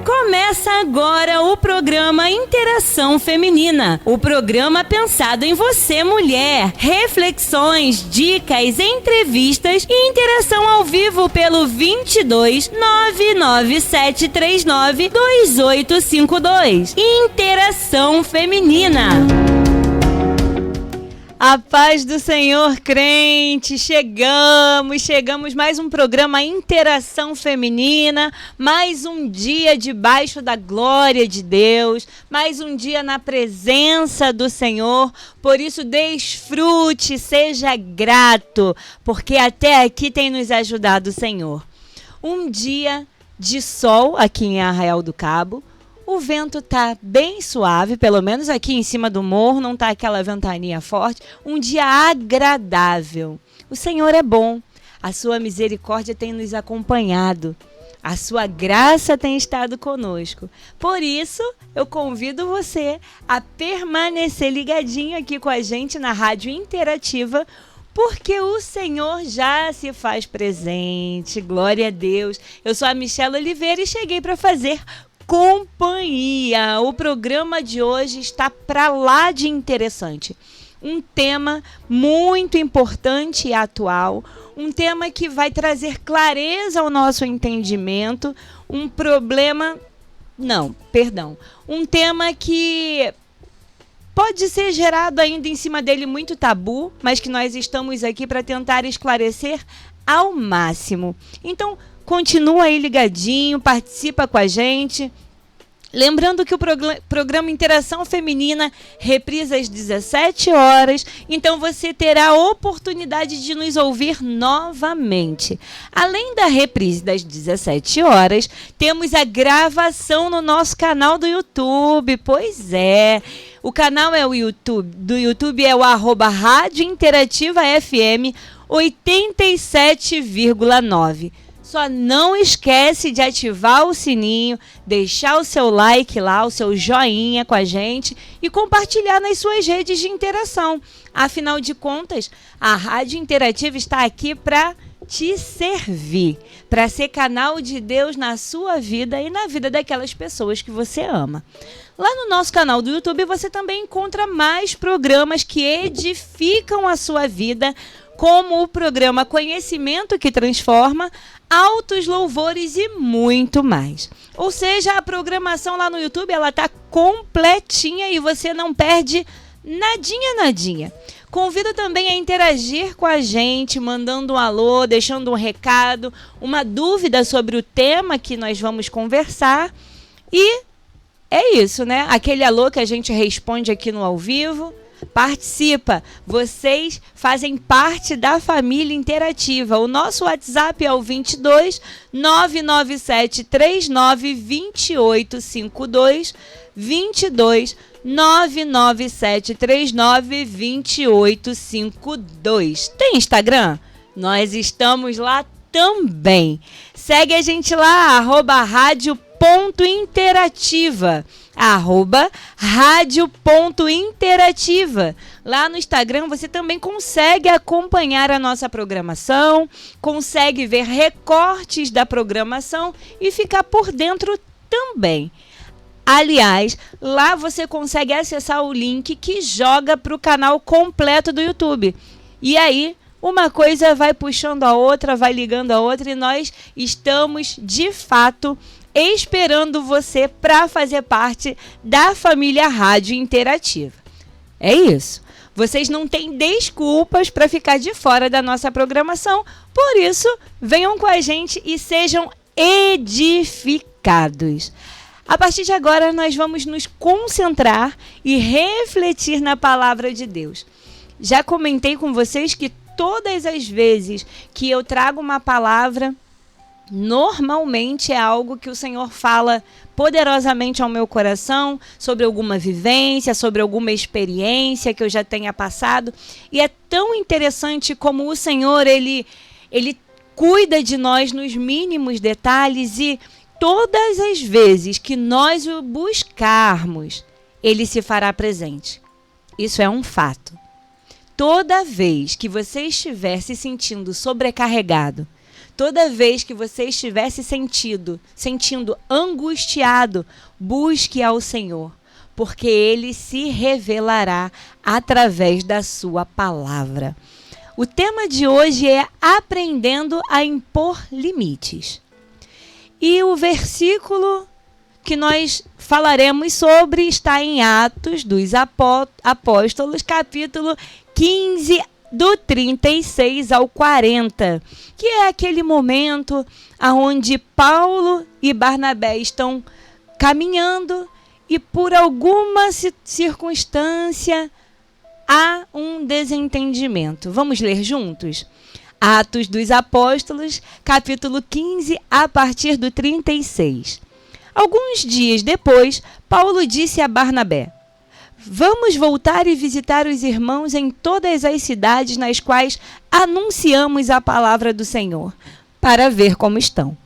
Começa agora o programa Interação Feminina, o programa pensado em você, mulher. Reflexões, dicas, entrevistas e interação ao vivo pelo 22 99739 2852. Interação Feminina. A paz do Senhor, crente, chegamos, mais um programa Interação Feminina, mais um dia debaixo da glória de Deus, mais um dia na presença do Senhor, por isso desfrute, seja grato, porque até aqui tem nos ajudado o Senhor. Um dia de sol aqui em Arraial do Cabo. O vento tá bem suave, pelo menos aqui em cima do morro, não tá aquela ventania forte. Um dia agradável. O Senhor é bom. A sua misericórdia tem nos acompanhado. A sua graça tem estado conosco. Por isso, eu convido você a permanecer ligadinho aqui com a gente na Rádio Interativa, porque o Senhor já se faz presente. Glória a Deus. Eu sou a Michelle Oliveira e cheguei para fazer companhia. O programa de hoje está para lá de interessante. Um tema muito importante e atual, um tema que vai trazer clareza ao nosso entendimento, um tema que pode ser gerado ainda em cima dele muito tabu, mas que nós estamos aqui para tentar esclarecer ao máximo. Então, continua aí ligadinho, participa com a gente. Lembrando que o programa Interação Feminina reprisa às 17 horas, então você terá a oportunidade de nos ouvir novamente. Além da reprise das 17 horas, temos a gravação no nosso canal do YouTube. Pois é, o canal é o YouTube é o @Rádio Interativa FM 87,9. Só não esquece de ativar o sininho, deixar o seu like lá, o seu joinha com a gente e compartilhar nas suas redes de interação. Afinal de contas, a Rádio Interativa está aqui para te servir, para ser canal de Deus na sua vida e na vida daquelas pessoas que você ama. Lá no nosso canal do YouTube você também encontra mais programas que edificam a sua vida, como o programa Conhecimento que Transforma, Altos Louvores e muito mais. Ou seja, a programação lá no YouTube ela está completinha e você não perde nadinha. Convido também a interagir com a gente, mandando um alô, deixando um recado, uma dúvida sobre o tema que nós vamos conversar. E é isso, né? Aquele alô que a gente responde aqui no ao vivo. Participa, vocês fazem parte da família interativa. O nosso WhatsApp é o 22 997 39 2852, 22 997 39 2852. Tem Instagram? Nós estamos lá também. Segue a gente lá, @rádio.interativa. @rádio.interativa. Lá no Instagram você também consegue acompanhar a nossa programação, consegue ver recortes da programação e ficar por dentro também. Aliás, lá você consegue acessar o link que joga para o canal completo do YouTube. E aí, uma coisa vai puxando a outra, vai ligando a outra e nós estamos, de fato, esperando você para fazer parte da família Rádio Interativa. É isso. Vocês não têm desculpas para ficar de fora da nossa programação, por isso, venham com a gente e sejam edificados. A partir de agora, nós vamos nos concentrar e refletir na palavra de Deus. Já comentei com vocês que todas as vezes que eu trago uma palavra, normalmente é algo que o Senhor fala poderosamente ao meu coração, sobre alguma vivência, sobre alguma experiência que eu já tenha passado. E é tão interessante como o Senhor, Ele cuida de nós nos mínimos detalhes e todas as vezes que nós o buscarmos, Ele se fará presente. Isso é um fato. Toda vez que você estiver se sentindo sobrecarregado, Toda vez que você estiver se sentindo angustiado, busque ao Senhor, porque Ele se revelará através da sua palavra. O tema de hoje é aprendendo a impor limites. E o versículo que nós falaremos sobre está em Atos dos Apóstolos, capítulo 15, do 36 ao 40, que é aquele momento onde Paulo e Barnabé estão caminhando e por alguma circunstância há um desentendimento. Vamos ler juntos? Atos dos Apóstolos, capítulo 15, a partir do 36. Alguns dias depois, Paulo disse a Barnabé: vamos voltar e visitar os irmãos em todas as cidades nas quais anunciamos a palavra do Senhor, para ver como estão.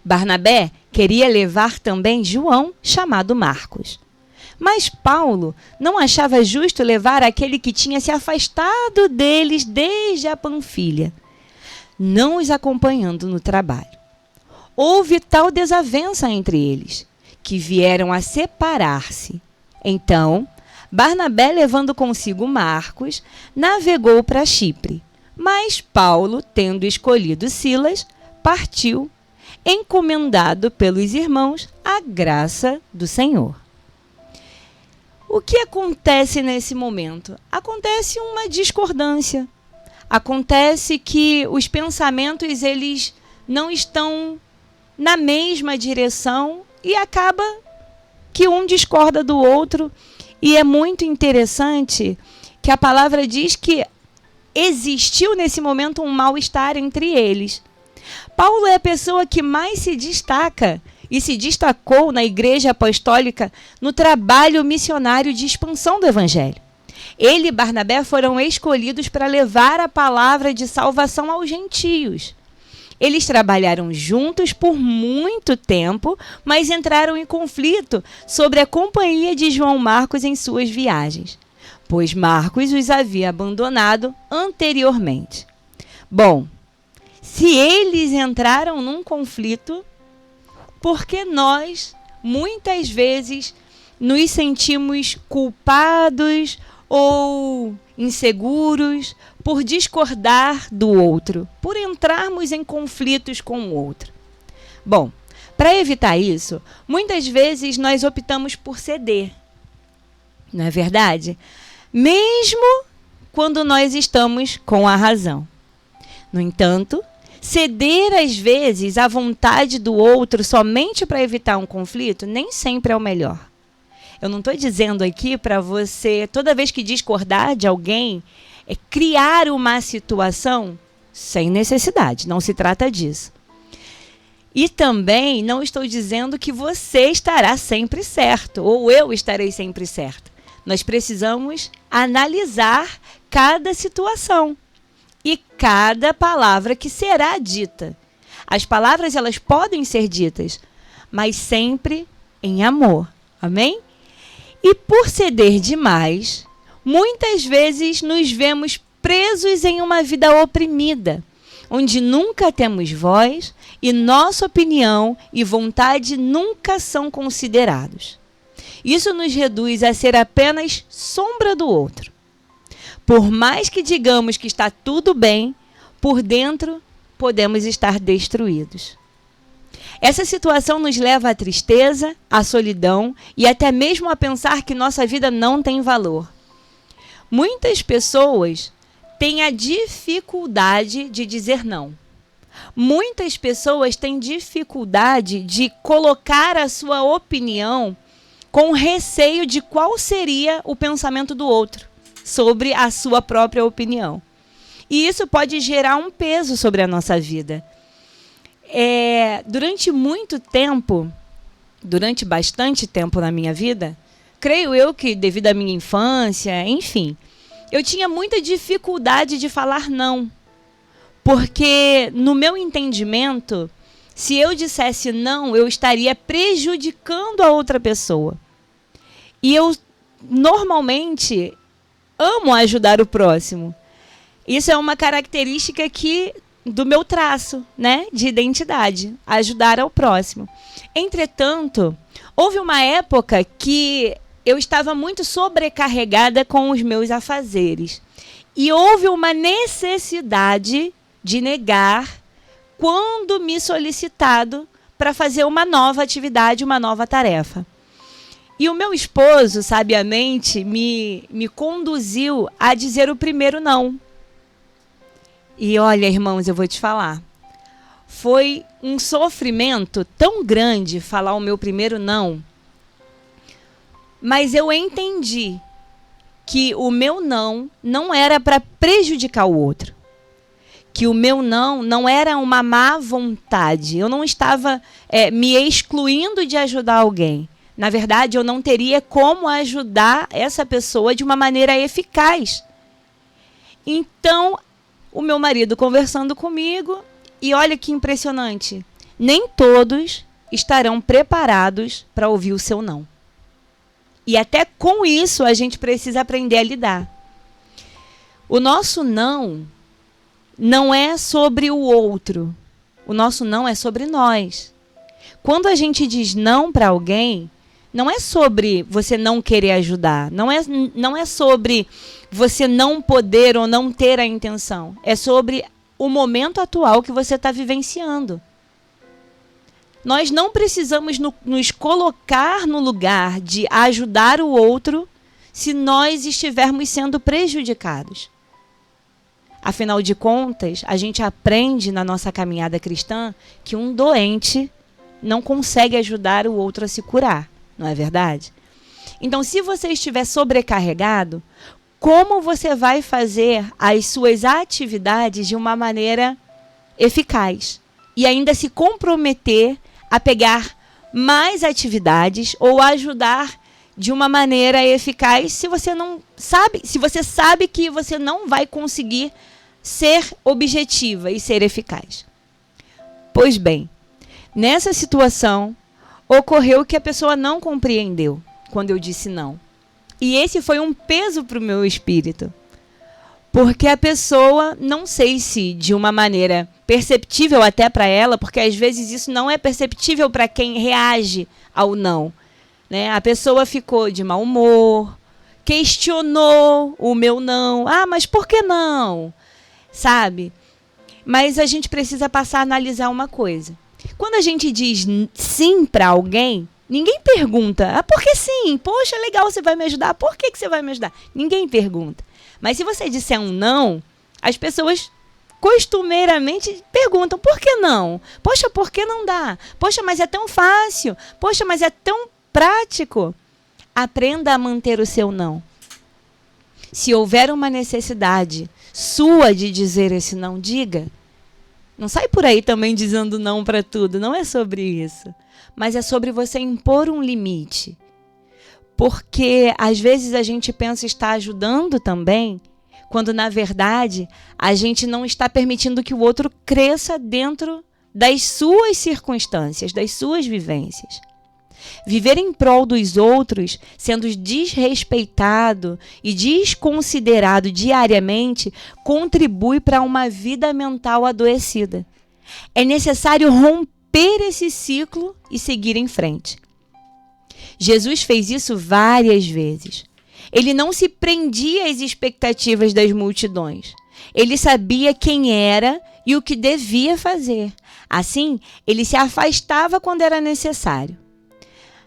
Barnabé queria levar também João, chamado Marcos. Mas Paulo não achava justo levar aquele que tinha se afastado deles desde a Panfilha, não os acompanhando no trabalho. Houve tal desavença entre eles, que vieram a separar-se. Então, Barnabé, levando consigo Marcos, navegou para Chipre. Mas Paulo, tendo escolhido Silas, partiu, encomendado pelos irmãos à graça do Senhor. O que acontece nesse momento? Acontece uma discordância. Acontece que os pensamentos eles não estão na mesma direção e acaba que um discorda do outro. E é muito interessante que a palavra diz que existiu nesse momento um mal-estar entre eles. Paulo é a pessoa que mais se destaca e se destacou na Igreja Apostólica no trabalho missionário de expansão do Evangelho. Ele e Barnabé foram escolhidos para levar a palavra de salvação aos gentios. Eles trabalharam juntos por muito tempo, mas entraram em conflito sobre a companhia de João Marcos em suas viagens, pois Marcos os havia abandonado anteriormente. Bom, se eles entraram num conflito, por que nós, muitas vezes, nos sentimos culpados ou inseguros por discordar do outro, por entrarmos em conflitos com o outro? Bom, para evitar isso, muitas vezes nós optamos por ceder, não é verdade? Mesmo quando nós estamos com a razão. No entanto, ceder às vezes à vontade do outro somente para evitar um conflito nem sempre é o melhor. Eu não estou dizendo aqui para você, toda vez que discordar de alguém, criar uma situação sem necessidade. Não se trata disso. E também não estou dizendo que você estará sempre certo, ou eu estarei sempre certo. Nós precisamos analisar cada situação e cada palavra que será dita. As palavras elas podem ser ditas, mas sempre em amor. Amém? E por ceder demais, muitas vezes nos vemos presos em uma vida oprimida, onde nunca temos voz e nossa opinião e vontade nunca são considerados. Isso nos reduz a ser apenas sombra do outro. Por mais que digamos que está tudo bem, por dentro podemos estar destruídos. Essa situação nos leva à tristeza, à solidão e até mesmo a pensar que nossa vida não tem valor. Muitas pessoas têm a dificuldade de dizer não. Muitas pessoas têm dificuldade de colocar a sua opinião com receio de qual seria o pensamento do outro sobre a sua própria opinião. E isso pode gerar um peso sobre a nossa vida. Durante muito tempo, durante bastante tempo na minha vida, creio eu que devido à minha infância, enfim, eu tinha muita dificuldade de falar não. Porque, no meu entendimento, se eu dissesse não, eu estaria prejudicando a outra pessoa. E eu, normalmente, amo ajudar o próximo. Isso é uma característica que do meu traço, né, de identidade, ajudar ao próximo. Entretanto, houve uma época que eu estava muito sobrecarregada com os meus afazeres. E houve uma necessidade de negar quando me solicitado para fazer uma nova atividade, uma nova tarefa. E o meu esposo, sabiamente, me conduziu a dizer o primeiro não. E olha, irmãos, eu vou te falar. Foi um sofrimento tão grande falar o meu primeiro não. Mas eu entendi que o meu não era para prejudicar o outro. Que o meu não era uma má vontade. Eu não estava me excluindo de ajudar alguém. Na verdade, eu não teria como ajudar essa pessoa de uma maneira eficaz. Então, o meu marido conversando comigo, e olha que impressionante, nem todos estarão preparados para ouvir o seu não. E até com isso a gente precisa aprender a lidar. O nosso não é sobre o outro. O nosso não é sobre nós. Quando a gente diz não para alguém, não é sobre você não querer ajudar. Não é sobre você não poder ou não ter a intenção. É sobre o momento atual que você está vivenciando. Nós não precisamos nos colocar no lugar de ajudar o outro se nós estivermos sendo prejudicados. Afinal de contas, a gente aprende na nossa caminhada cristã que um doente não consegue ajudar o outro a se curar, não é verdade? Então, se você estiver sobrecarregado, como você vai fazer as suas atividades de uma maneira eficaz e ainda se comprometer a pegar mais atividades ou ajudar de uma maneira eficaz se você não sabe, se você sabe que você não vai conseguir ser objetiva e ser eficaz? Pois bem, nessa situação ocorreu que a pessoa não compreendeu quando eu disse não. E esse foi um peso para o meu espírito. Porque a pessoa, não sei se de uma maneira perceptível até para ela, porque às vezes isso não é perceptível para quem reage ao não, né? A pessoa ficou de mau humor, questionou o meu não. Ah, mas por que não? Sabe? Mas a gente precisa passar a analisar uma coisa. Quando a gente diz sim para alguém, ninguém pergunta, por que sim? Poxa, legal, você vai me ajudar. Por que você vai me ajudar? Ninguém pergunta. Mas se você disser um não, as pessoas costumeiramente perguntam, por que não? Poxa, por que não dá? Poxa, mas é tão fácil. Poxa, mas é tão prático. Aprenda a manter o seu não. Se houver uma necessidade sua de dizer esse não, diga. Não sai por aí também dizendo não para tudo. Não é sobre isso. Mas é sobre você impor um limite. Porque às vezes a gente pensa estar ajudando também, quando na verdade a gente não está permitindo que o outro cresça dentro das suas circunstâncias, das suas vivências. Viver em prol dos outros, sendo desrespeitado e desconsiderado diariamente, contribui para uma vida mental adoecida. É necessário romper esse ciclo e seguir em frente. Jesus fez isso várias vezes. Ele não se prendia às expectativas das multidões. Ele sabia quem era e o que devia fazer. Assim, ele se afastava quando era necessário.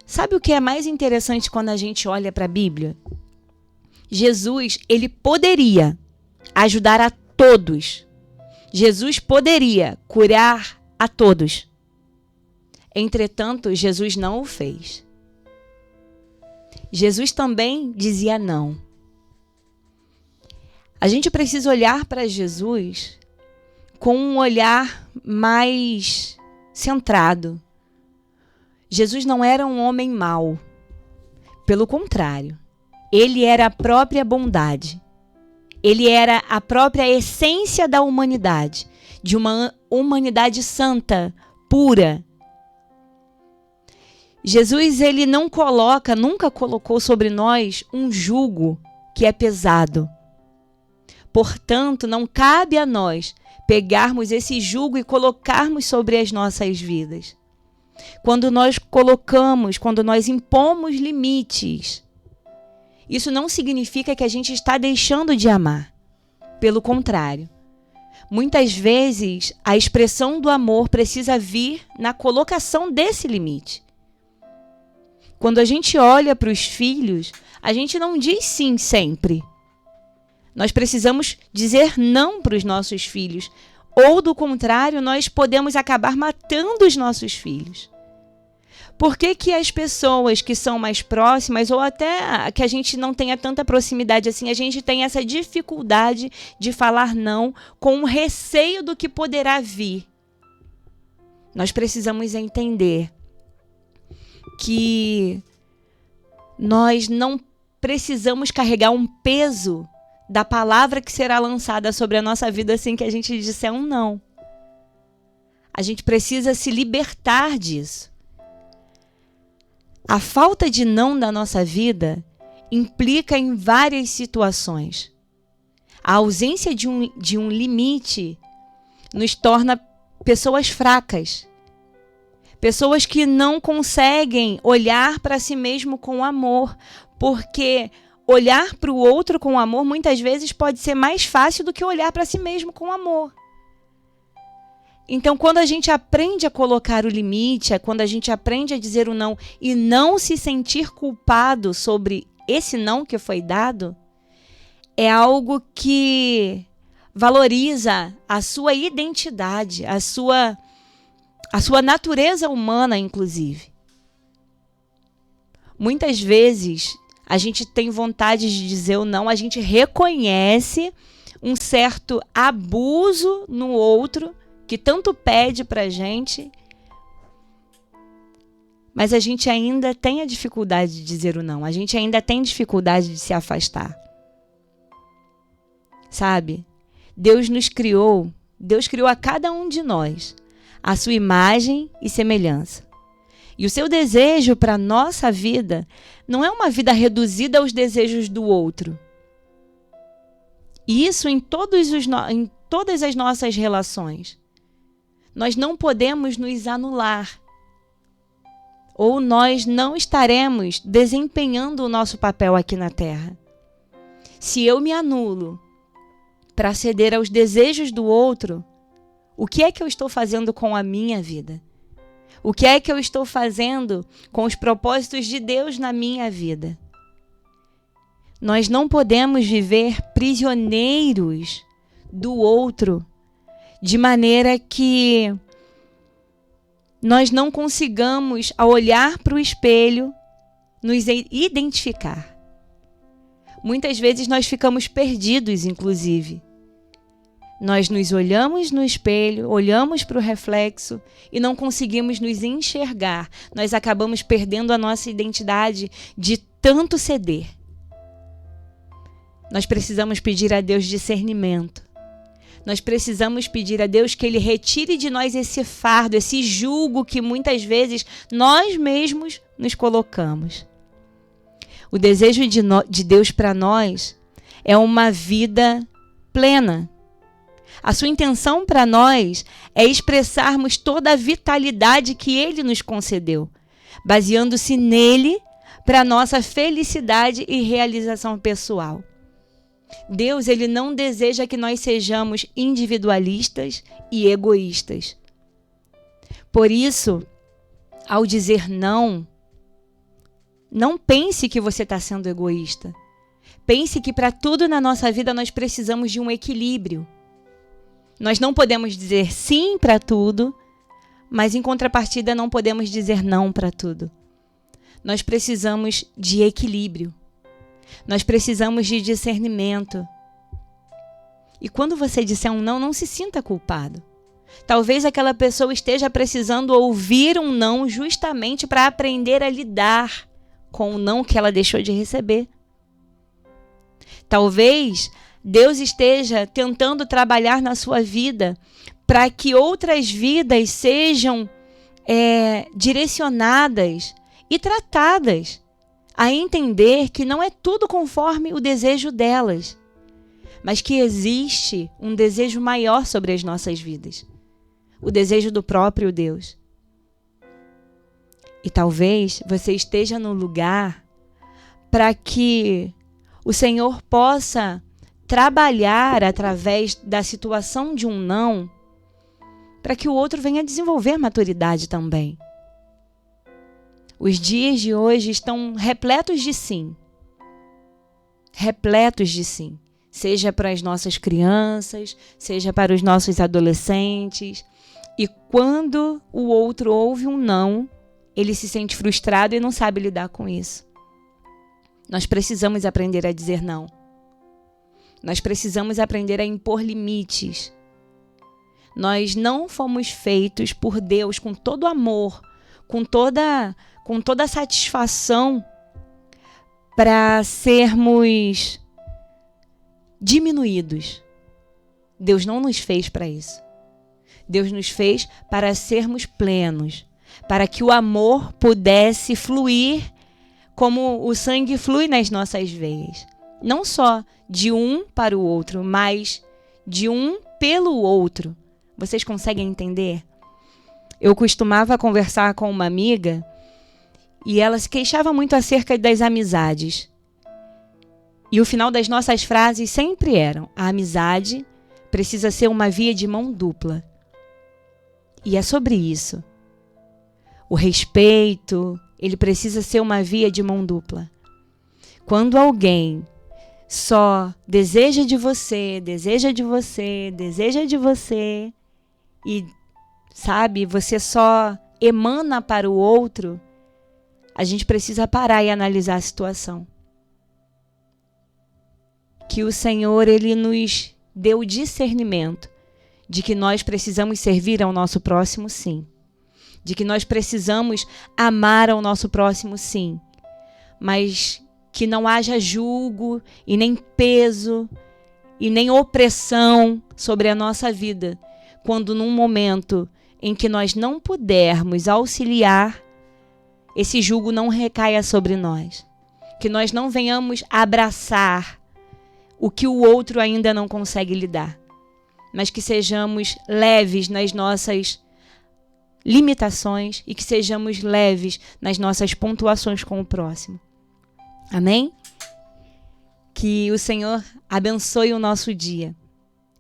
Sabe o que é mais interessante quando a gente olha para a Bíblia? Jesus, ele poderia ajudar a todos. Jesus poderia curar a todos. Entretanto, Jesus não o fez. Jesus também dizia não. A gente precisa olhar para Jesus com um olhar mais centrado. Jesus não era um homem mau. Pelo contrário, ele era a própria bondade. Ele era a própria essência da humanidade, de uma humanidade santa, pura. Jesus, ele nunca colocou sobre nós um jugo que é pesado. Portanto, não cabe a nós pegarmos esse jugo e colocarmos sobre as nossas vidas. Quando nós impomos limites, isso não significa que a gente está deixando de amar. Pelo contrário. Muitas vezes, a expressão do amor precisa vir na colocação desse limite. Quando a gente olha para os filhos, a gente não diz sim sempre. Nós precisamos dizer não para os nossos filhos. Ou, do contrário, nós podemos acabar matando os nossos filhos. Por que as pessoas que são mais próximas, ou até que a gente não tenha tanta proximidade assim, a gente tem essa dificuldade de falar não com o receio do que poderá vir? Nós precisamos entender que nós não precisamos carregar um peso da palavra que será lançada sobre a nossa vida assim que a gente disser um não. A gente precisa se libertar disso. A falta de não da nossa vida implica em várias situações. A ausência de um limite nos torna pessoas fracas. Pessoas que não conseguem olhar para si mesmo com amor, porque olhar para o outro com amor muitas vezes pode ser mais fácil do que olhar para si mesmo com amor. Então, quando a gente aprende a colocar o limite, quando a gente aprende a dizer o não e não se sentir culpado sobre esse não que foi dado, é algo que valoriza a sua identidade, a sua natureza humana, inclusive. Muitas vezes, a gente tem vontade de dizer o não, a gente reconhece um certo abuso no outro, que tanto pede pra gente, mas a gente ainda tem a dificuldade de dizer o não, a gente ainda tem dificuldade de se afastar. Sabe? Deus criou a cada um de nós a sua imagem e semelhança. E o seu desejo para a nossa vida não é uma vida reduzida aos desejos do outro. E isso em todas as nossas relações. Nós não podemos nos anular. Ou nós não estaremos desempenhando o nosso papel aqui na Terra. Se eu me anulo para ceder aos desejos do outro, o que é que eu estou fazendo com a minha vida? O que é que eu estou fazendo com os propósitos de Deus na minha vida? Nós não podemos viver prisioneiros do outro, de maneira que nós não consigamos, ao olhar para o espelho, nos identificar. Muitas vezes nós ficamos perdidos, inclusive. Nós nos olhamos no espelho, olhamos para o reflexo e não conseguimos nos enxergar. Nós acabamos perdendo a nossa identidade de tanto ceder. Nós precisamos pedir a Deus discernimento. Nós precisamos pedir a Deus que Ele retire de nós esse fardo, esse jugo que muitas vezes nós mesmos nos colocamos. O desejo de Deus para nós é uma vida plena. A sua intenção para nós é expressarmos toda a vitalidade que Ele nos concedeu, baseando-se nele para a nossa felicidade e realização pessoal. Deus, Ele não deseja que nós sejamos individualistas e egoístas. Por isso, ao dizer não, não pense que você está sendo egoísta. Pense que para tudo na nossa vida nós precisamos de um equilíbrio. Nós não podemos dizer sim para tudo, mas em contrapartida não podemos dizer não para tudo. Nós precisamos de equilíbrio. Nós precisamos de discernimento. E quando você disser um não, não se sinta culpado. Talvez aquela pessoa esteja precisando ouvir um não justamente para aprender a lidar com o não que ela deixou de receber. Talvez Deus esteja tentando trabalhar na sua vida para que outras vidas sejam direcionadas e tratadas a entender que não é tudo conforme o desejo delas, mas que existe um desejo maior sobre as nossas vidas. O desejo do próprio Deus. E talvez você esteja no lugar para que o Senhor possa trabalhar através da situação de um não, para que o outro venha desenvolver maturidade também. Os dias de hoje estão repletos de sim. Repletos de sim. Seja para as nossas crianças, seja para os nossos adolescentes. E quando o outro ouve um não, ele se sente frustrado e não sabe lidar com isso. Nós precisamos aprender a dizer não. Nós precisamos aprender a impor limites. Nós não fomos feitos por Deus com todo amor, com toda satisfação para sermos diminuídos. Deus não nos fez para isso. Deus nos fez para sermos plenos, para que o amor pudesse fluir como o sangue flui nas nossas veias. Não só de um para o outro, mas de um pelo outro. Vocês conseguem entender? Eu costumava conversar com uma amiga e ela se queixava muito acerca das amizades. E o final das nossas frases sempre eram: a amizade precisa ser uma via de mão dupla. E é sobre isso. O respeito, ele precisa ser uma via de mão dupla. Quando alguém só deseja de você, e, sabe, você só emana para o outro, a gente precisa parar e analisar a situação. Que o Senhor, ele nos deu o discernimento de que nós precisamos servir ao nosso próximo, sim. De que nós precisamos amar ao nosso próximo, sim. Mas que não haja julgo e nem peso e nem opressão sobre a nossa vida, quando num momento em que nós não pudermos auxiliar, esse julgo não recaia sobre nós. Que nós não venhamos abraçar o que o outro ainda não consegue lidar, mas que sejamos leves nas nossas limitações e que sejamos leves nas nossas pontuações com o próximo. Amém? Que o Senhor abençoe o nosso dia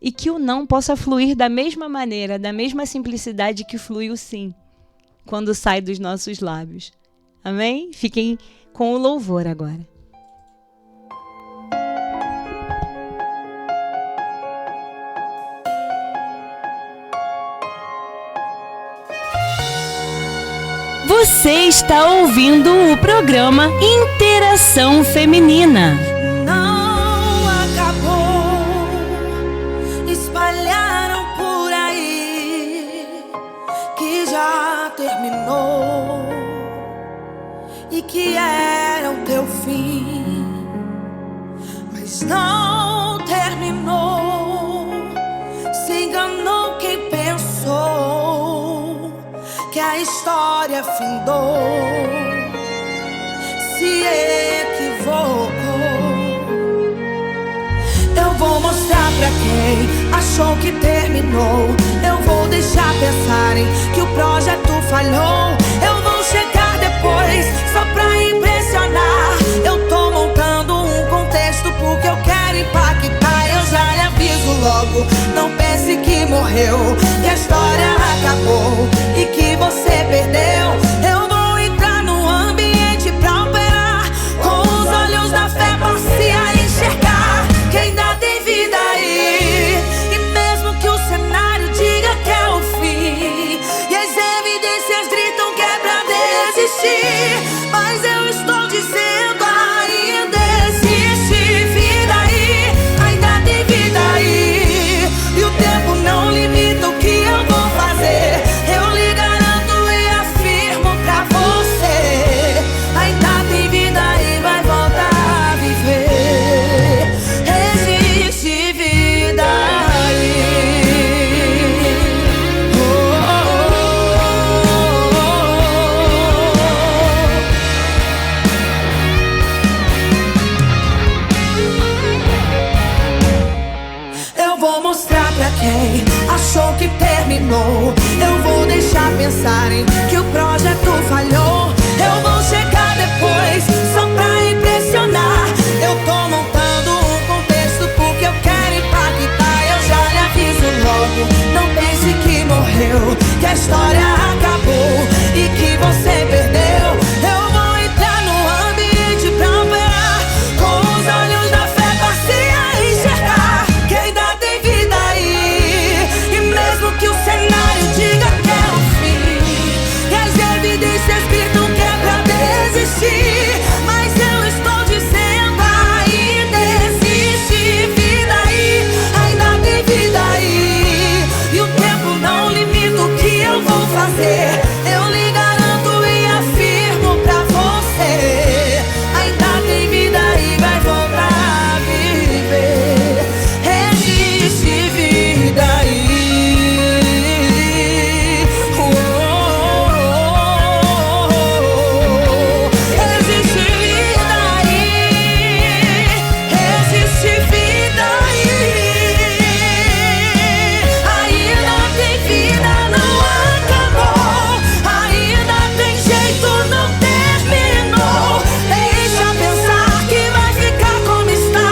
e que o não possa fluir da mesma maneira, da mesma simplicidade que flui o sim, quando sai dos nossos lábios. Amém? Fiquem com o louvor agora. Você está ouvindo o programa Interação Feminina. Não acabou, espalharam por aí que já terminou e que era o teu fim, mas não terminou. Se enganou quem pensou que a história findou, se equivocou. Eu vou mostrar pra quem achou que terminou. Eu vou deixar pensarem que o projeto falhou. Eu vou chegar depois só pra impressionar. Eu tô montando um contexto porque eu quero impactar. Eu já lhe aviso logo, não pense que morreu, que a história acabou e que você perdeu. Eu vou entrar no ambiente pra operar, com os olhos da fé passe a enxergar que ainda tem vida aí. E mesmo que o cenário diga que é o fim e as evidências gritam que é pra desistir, mas eu estou dizendo ainda existe vida aí, ainda tem vida aí. E o tempo não limita o pensarem que o projeto falhou. Eu vou chegar depois só pra impressionar. Eu tô montando um contexto porque eu quero impactar. Eu já lhe aviso logo, não pense que morreu, que a história acabou e que você perdeu. Eu vou entrar no ambiente pra operar, com os olhos da fé passei a enxergar que ainda tem vida aí. E mesmo que o cenário diga que é o fim, e as evidências gritam que é pra desistir, mas eu estou dizendo ainda existe vida aí. Ainda tem vida aí. E o tempo não limita o que eu vou fazer. Eu lhe garanto e afirmo pra você, ainda tem vida aí, vai voltar a viver. Existe vida aí. Existe vida aí. Existe vida aí. Ainda tem vida, não acabou. Ainda tem jeito, não terminou. Deixa pensar que vai ficar como está.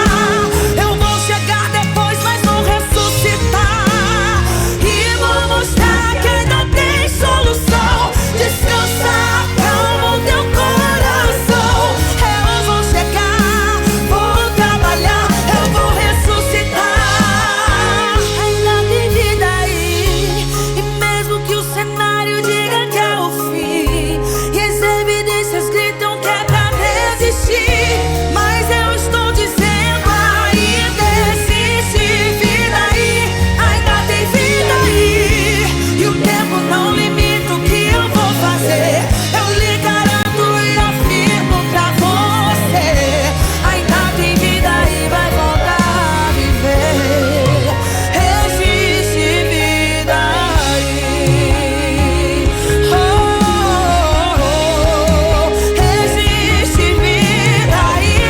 Eu vou chegar depois, mas vou ressuscitar e vou mostrar que ainda tem solução. Descansa, calma o teu coração. Eu vou chegar, vou trabalhar, eu vou ressuscitar. Ainda tem vida aí. E mesmo que o cenário diga que é o fim, e as evidências gritam que é pra desistir, mas eu estou dizendo ainda existe vida aí. Ainda tem vida aí. E o tempo não limita o que eu vou fazer. Eu lhe garanto e afirmo pra você, ainda tem vida aí, vai voltar a viver. Existe vida aí. Oh, existe vida aí.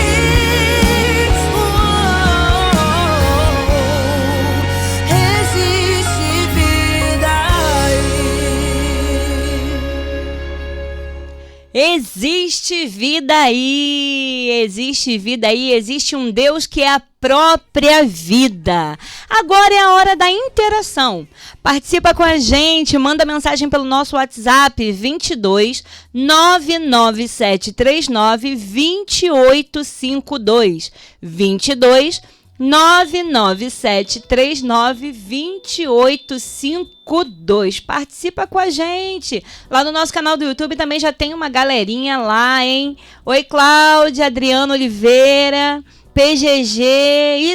Existe vida aí. Existe vida aí, existe vida aí, existe um Deus que é a própria vida. Agora é a hora da interação. Participa com a gente, manda mensagem pelo nosso WhatsApp 22 99739 2852. 22 99739 2852. Participa com a gente. Lá no nosso canal do YouTube também já tem uma galerinha lá, hein? Oi, Cláudia, Adriano Oliveira, PGG,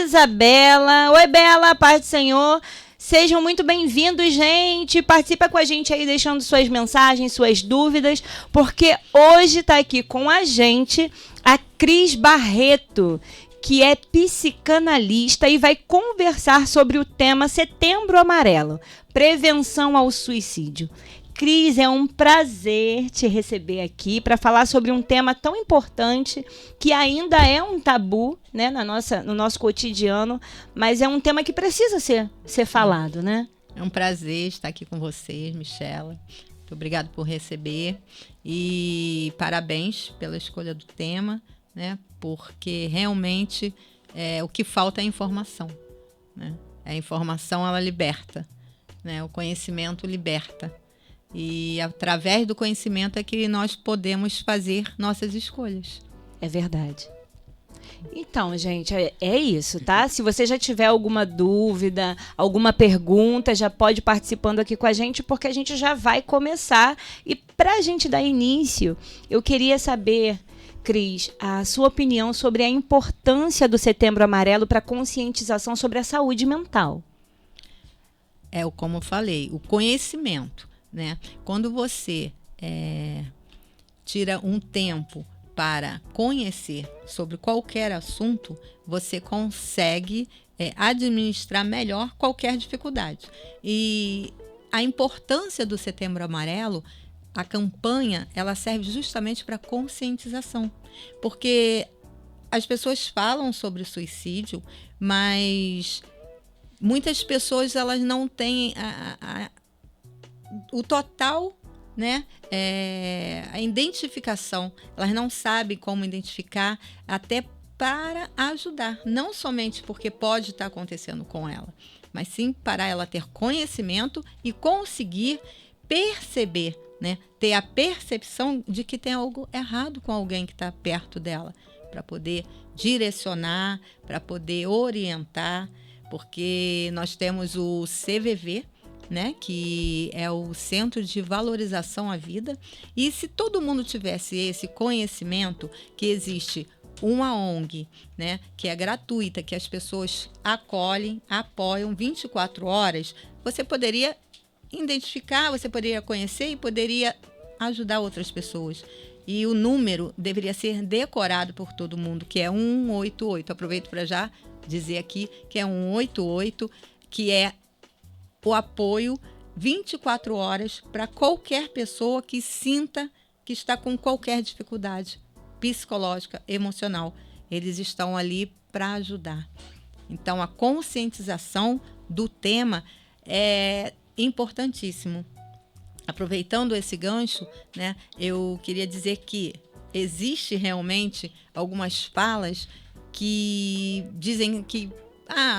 Isabela. Oi, Bela, paz do Senhor. Sejam muito bem-vindos, gente. Participa com a gente aí, deixando suas mensagens, suas dúvidas, porque hoje está aqui com a gente a Cris Barreto, que é psicanalista e vai conversar sobre o tema Setembro Amarelo, prevenção ao suicídio. Cris, é um prazer te receber aqui para falar sobre um tema tão importante que ainda é um tabu, né, no nosso cotidiano, mas é um tema que precisa ser falado, né? É um prazer estar aqui com vocês, Michela. Muito obrigado por receber e parabéns pela escolha do tema, né? Porque realmente o que falta é informação, né? A informação, ela liberta, né? O conhecimento liberta. E através do conhecimento é que nós podemos fazer nossas escolhas. É verdade. Então, gente, é isso, tá? Se você já tiver alguma dúvida, alguma pergunta, já pode ir participando aqui com a gente, porque a gente já vai começar. E para a gente dar início, eu queria saber, Cris, a sua opinião sobre a importância do Setembro Amarelo para a conscientização sobre a saúde mental. Como eu falei, o conhecimento, né? Quando você tira um tempo para conhecer sobre qualquer assunto, você consegue administrar melhor qualquer dificuldade. E a importância do Setembro Amarelo, a campanha, ela serve justamente para conscientização, porque as pessoas falam sobre suicídio, mas muitas pessoas elas não têm o total né, a identificação. Elas não sabem como identificar, até para ajudar. Não somente porque pode estar acontecendo com ela, mas sim para ela ter conhecimento e conseguir perceber, né, ter a percepção de que tem algo errado com alguém que está perto dela, para poder direcionar, para poder orientar, porque nós temos o CVV, né, que é o Centro de Valorização à Vida, e se todo mundo tivesse esse conhecimento que existe uma ONG, né, que é gratuita, que as pessoas acolhem, apoiam 24 horas, você poderia identificar, você poderia conhecer e poderia ajudar outras pessoas. E o número deveria ser decorado por todo mundo, que é 188. Aproveito para já dizer aqui que é 188, que é o apoio 24 horas para qualquer pessoa que sinta que está com qualquer dificuldade psicológica, emocional. Eles estão ali para ajudar. Então, a conscientização do tema é importantíssimo. Aproveitando esse gancho, né, eu queria dizer que existe realmente algumas falas que dizem que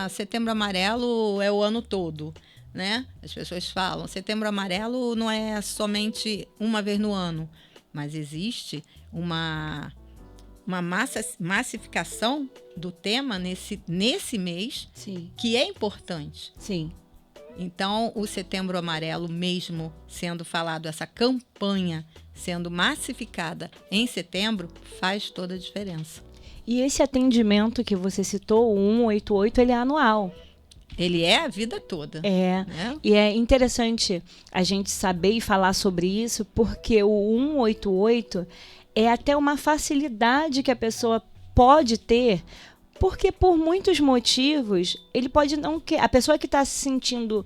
Setembro Amarelo é o ano todo, né? As pessoas falam, Setembro Amarelo não é somente uma vez no ano, mas existe uma massificação do tema nesse mês. Sim. Que é importante. Sim. Então, o Setembro Amarelo, mesmo sendo falado, essa campanha sendo massificada em setembro, faz toda a diferença. E esse atendimento que você citou, o 188, ele é anual. Ele é a vida toda. É, né? E é interessante a gente saber e falar sobre isso, porque o 188 é até uma facilidade que a pessoa pode ter, porque por muitos motivos ele pode não querer. A pessoa que está se sentindo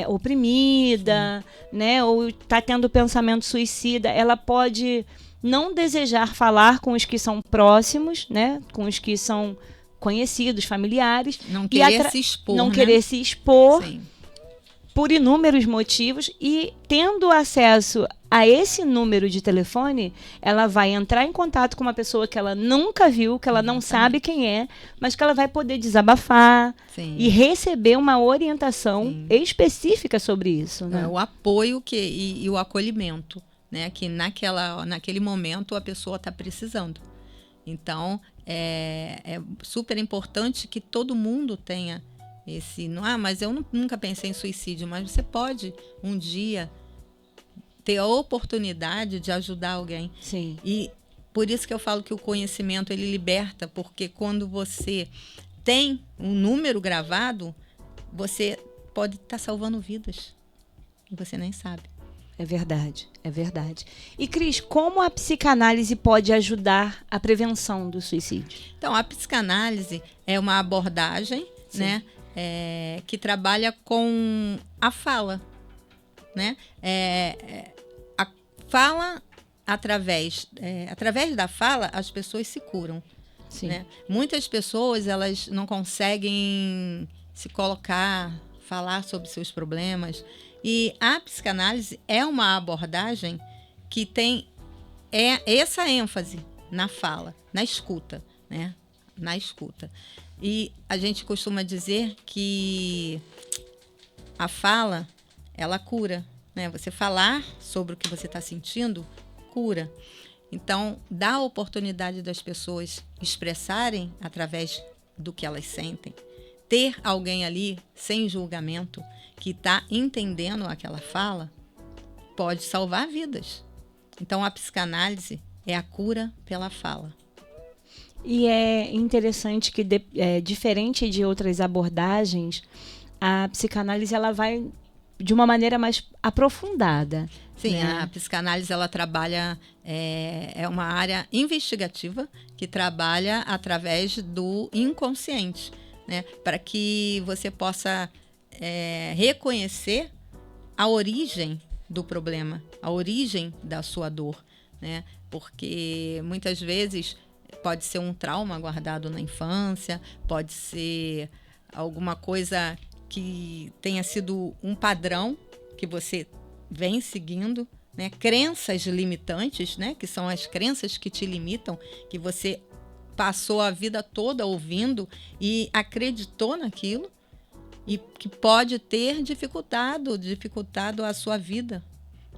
oprimida, né, ou está tendo pensamento suicida, ela pode não desejar falar com os que são próximos, né, com os que são conhecidos, familiares, não querer se expor, não né? querer se expor. Sim. Por inúmeros motivos, e tendo acesso a esse número de telefone, ela vai entrar em contato com uma pessoa que ela nunca viu, que ela não sabe quem é, mas que ela vai poder desabafar. Sim. E receber uma orientação Sim. específica sobre isso. Né? O apoio e o acolhimento, né? Que naquele momento a pessoa está precisando. Então, é super importante que todo mundo tenha mas eu nunca pensei em suicídio, mas você pode um dia ter a oportunidade de ajudar alguém. Sim. E por isso que eu falo que o conhecimento ele liberta, porque quando você tem um número gravado, você pode estar salvando vidas e você nem sabe. É verdade, é verdade. E Cris, como a psicanálise pode ajudar a prevenção do suicídio? Então, a psicanálise é uma abordagem, Sim. né? Que trabalha com a fala, né? A fala, através da fala, as pessoas se curam. Sim. Né? Muitas pessoas elas não conseguem se colocar, falar sobre seus problemas. E a psicanálise é uma abordagem que tem essa ênfase na fala, na escuta, né? Na escuta. E a gente costuma dizer que a fala, ela cura, né? Você falar sobre o que você está sentindo, cura. Então, dá a oportunidade das pessoas expressarem através do que elas sentem. Ter alguém ali, sem julgamento, que está entendendo aquela fala, pode salvar vidas. Então, a psicanálise é a cura pela fala. E é interessante que, diferente de outras abordagens, a psicanálise ela vai de uma maneira mais aprofundada. Sim, né? A psicanálise ela trabalha, é uma área investigativa que trabalha através do inconsciente, né? Para que você possa reconhecer a origem do problema, a origem da sua dor, né? Porque muitas vezes pode ser um trauma guardado na infância, pode ser alguma coisa que tenha sido um padrão que você vem seguindo, né, crenças limitantes, né, que são as crenças que te limitam, que você passou a vida toda ouvindo e acreditou naquilo, e que pode ter dificultado a sua vida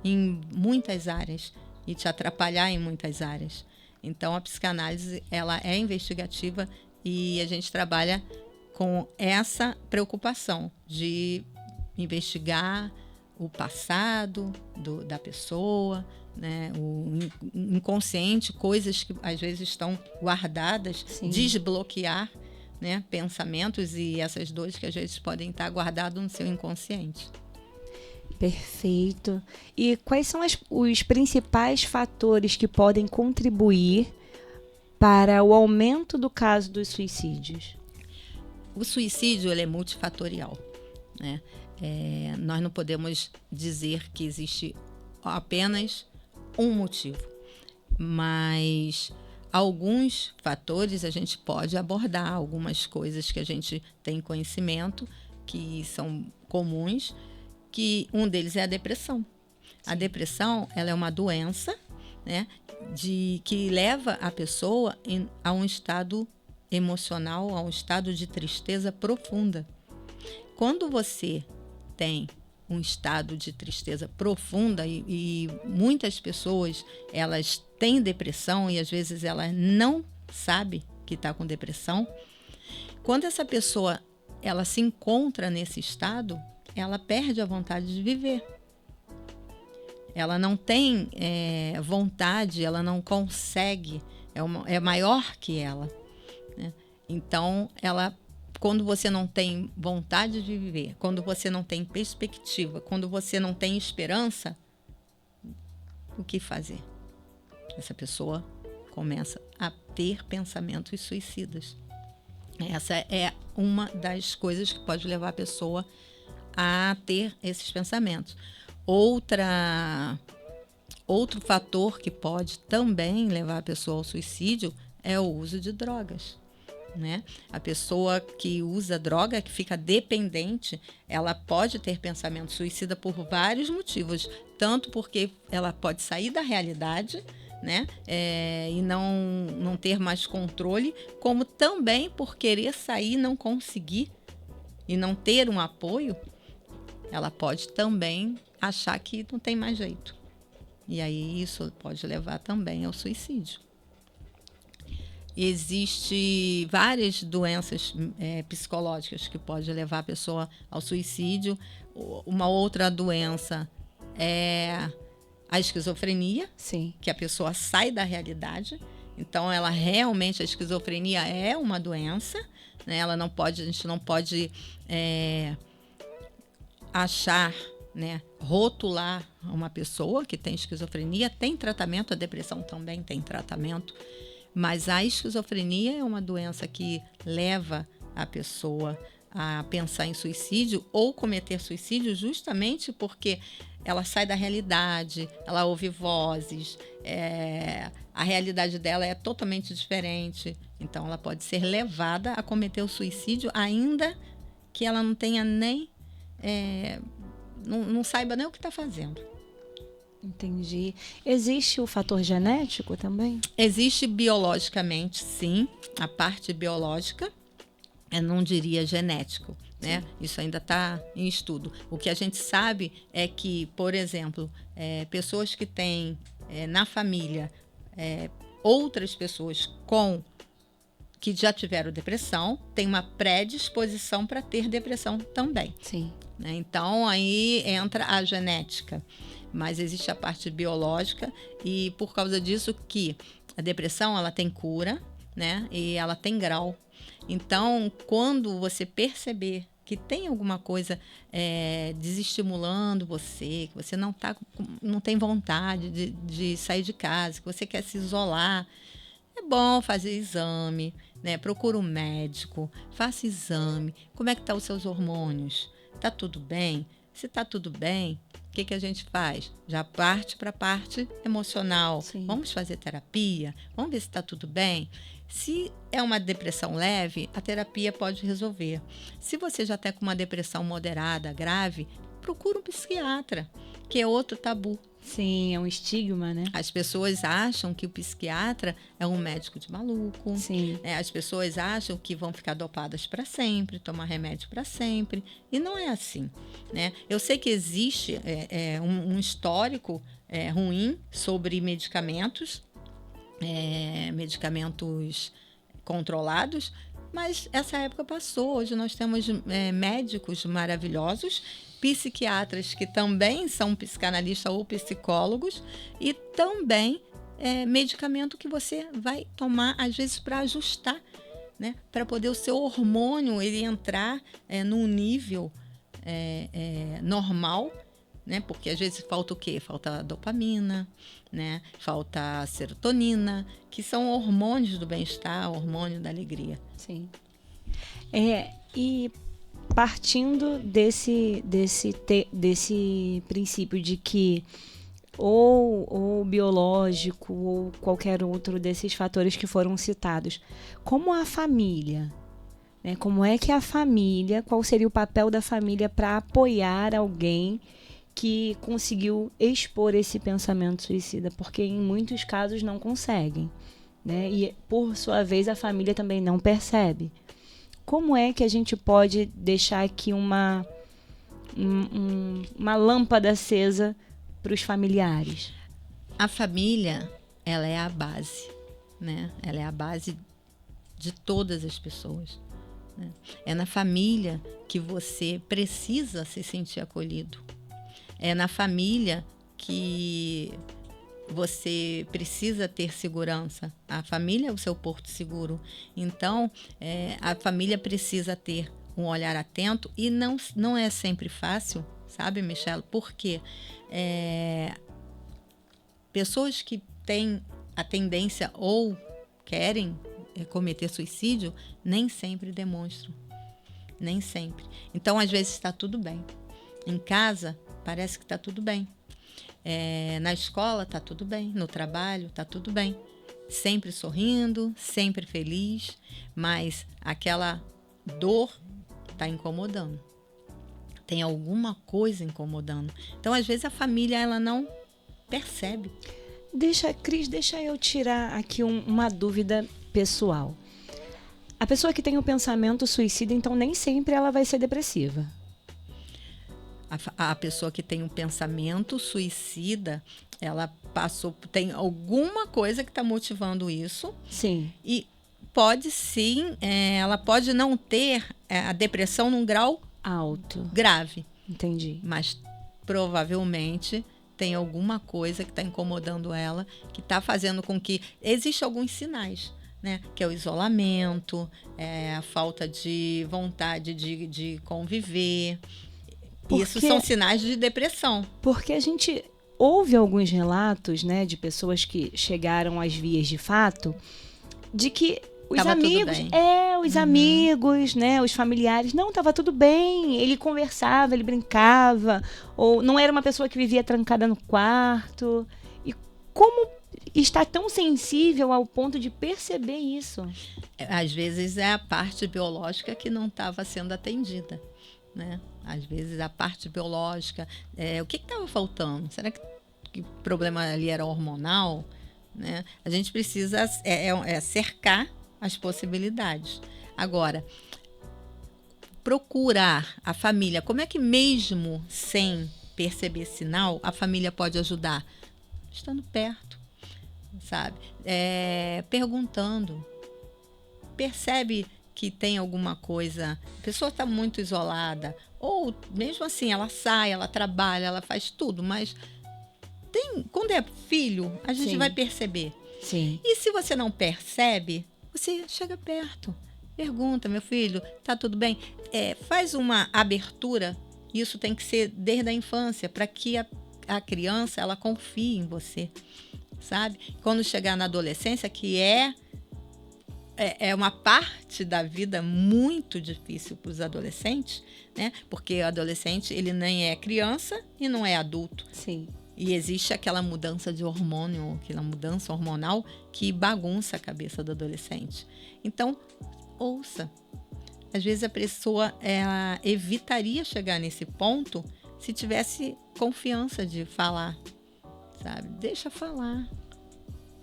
em muitas áreas e te atrapalhar em muitas áreas. Então, a psicanálise, ela é investigativa e a gente trabalha com essa preocupação de investigar o passado da pessoa, né, o inconsciente, coisas que às vezes estão guardadas, Sim. Desbloquear, né, pensamentos e essas dores que às vezes podem estar guardadas no seu inconsciente. Perfeito. E quais são os principais fatores que podem contribuir para o aumento do caso dos suicídios? O suicídio, ele é multifatorial, né? Nós não podemos dizer que existe apenas um motivo, mas alguns fatores a gente pode abordar, algumas coisas que a gente tem conhecimento, que são comuns, que um deles é a depressão. Sim. A depressão, ela é uma doença, né, que leva a pessoa a um estado emocional, a um estado de tristeza profunda. Quando você tem um estado de tristeza profunda, e muitas pessoas, elas têm depressão e às vezes ela não sabe que está com depressão, quando essa pessoa ela se encontra nesse estado, ela perde a vontade de viver. Ela não tem vontade, ela não consegue, é maior que ela, né? Então, quando você não tem vontade de viver, quando você não tem perspectiva, quando você não tem esperança, o que fazer? Essa pessoa começa a ter pensamentos suicidas. Essa é uma das coisas que pode levar a pessoa a ter esses pensamentos. Outro fator que pode também levar a pessoa ao suicídio é o uso de drogas, né? A pessoa que usa droga, que fica dependente, ela pode ter pensamento suicida por vários motivos, tanto porque ela pode sair da realidade, né, e não ter mais controle, como também por querer sair e não conseguir e não ter um apoio, ela pode também achar que não tem mais jeito. E aí isso pode levar também ao suicídio. Existem várias doenças psicológicas que podem levar a pessoa ao suicídio. Uma outra doença é a esquizofrenia. Sim. Que a pessoa sai da realidade. Então, ela realmente, a esquizofrenia é uma doença, né? A gente não pode achar, né, rotular uma pessoa que tem esquizofrenia. Tem tratamento, a depressão também tem tratamento. Mas a esquizofrenia é uma doença que leva a pessoa a pensar em suicídio ou cometer suicídio justamente porque ela sai da realidade, ela ouve vozes, a realidade dela é totalmente diferente. Então, ela pode ser levada a cometer o suicídio ainda que ela não tenha nem... não saiba nem o que está fazendo. Entendi. Existe o fator genético também? Existe biologicamente, sim. A parte biológica, eu não diria genético, né? Isso ainda está em estudo. O que a gente sabe é que, por exemplo, pessoas que têm na família outras pessoas que já tiveram depressão, têm uma predisposição para ter depressão também. Sim. Né? Então, aí entra a genética. Mas existe a parte biológica e por causa disso que a depressão ela tem cura, né? E ela tem grau. Então, quando você perceber que tem alguma coisa desestimulando você, que você não tem vontade de sair de casa, que você quer se isolar, é bom fazer exame, né? Procura um médico, faça exame. Como é que estão os seus hormônios? Está tudo bem? Se está tudo bem, o que a gente faz? Já parte para a parte emocional. Sim. Vamos fazer terapia? Vamos ver se está tudo bem? Se é uma depressão leve, a terapia pode resolver. Se você já está com uma depressão moderada, grave, procura um psiquiatra, que é outro tabu. Sim, é um estigma, né? As pessoas acham que o psiquiatra é um médico de maluco. Sim. As pessoas acham que vão ficar dopadas para sempre, tomar remédio para sempre. E não é assim, né? Eu sei que existe um histórico ruim sobre medicamentos, medicamentos controlados, mas essa época passou. Hoje nós temos médicos maravilhosos, psiquiatras que também são psicanalistas ou psicólogos, e também medicamento que você vai tomar, às vezes, para ajustar, né? Para poder o seu hormônio ele entrar num nível normal, né? Porque às vezes falta o quê? Falta dopamina, né? Falta serotonina, que são hormônios do bem-estar, hormônio da alegria. Sim. E partindo desse princípio de que ou biológico ou qualquer outro desses fatores que foram citados, como a família, né? Como é que a família, qual seria o papel da família para apoiar alguém que conseguiu expor esse pensamento suicida? Porque em muitos casos não conseguem, né? E por sua vez a família também não percebe. Como é que a gente pode deixar aqui uma lâmpada acesa para os familiares? A família, ela é a base, né? Ela é a base de todas as pessoas, né? É na família que você precisa se sentir acolhido. É na família que você precisa ter segurança. A família é o seu porto seguro. Então, a família precisa ter um olhar atento, e não é sempre fácil, sabe, Michelle? Porque pessoas que têm a tendência ou querem cometer suicídio, nem sempre demonstram. Nem sempre. Então, às vezes está tudo bem. Em casa, parece que está tudo bem. Na escola está tudo bem, no trabalho está tudo bem, sempre sorrindo, sempre feliz, mas aquela dor está incomodando, tem alguma coisa incomodando. Então, às vezes, a família ela não percebe. Cris, deixa eu tirar aqui uma dúvida pessoal. A pessoa que tem o pensamento suicida, então nem sempre ela vai ser depressiva. A pessoa que tem um pensamento suicida, ela tem alguma coisa que está motivando isso. Sim. E pode sim, ela pode não ter a depressão num grau alto, grave. Entendi. Mas provavelmente tem alguma coisa que está incomodando ela, que está fazendo com que existam alguns sinais, né? Que é o isolamento, a falta de vontade de conviver. Isso são sinais de depressão. Porque a gente ouve alguns relatos, né, de pessoas que chegaram às vias de fato, de que os amigos, né, os familiares, não, estava tudo bem, ele conversava, ele brincava, ou não era uma pessoa que vivia trancada no quarto. E como está tão sensível ao ponto de perceber isso? Às vezes é a parte biológica que não estava sendo atendida, né? Às vezes a parte biológica, o que estava faltando? Será que o problema ali era hormonal? Né? A gente precisa cercar as possibilidades. Agora, procurar a família, como é que mesmo sem perceber sinal, a família pode ajudar? Estando perto, sabe? Perguntando. Percebe que tem alguma coisa, a pessoa está muito isolada, ou mesmo assim, ela sai, ela trabalha, ela faz tudo, mas quando é filho, a gente vai perceber. Sim. E se você não percebe, você chega perto, pergunta, meu filho, tá tudo bem? Faz uma abertura, isso tem que ser desde a infância, para que a criança, ela confie em você, sabe? Quando chegar na adolescência, que é uma parte da vida muito difícil para os adolescentes, né? Porque o adolescente, ele nem é criança e não é adulto. Sim. E existe aquela mudança de hormônio, aquela mudança hormonal que bagunça a cabeça do adolescente. Então, ouça. Às vezes a pessoa evitaria chegar nesse ponto se tivesse confiança de falar, sabe? Deixa falar.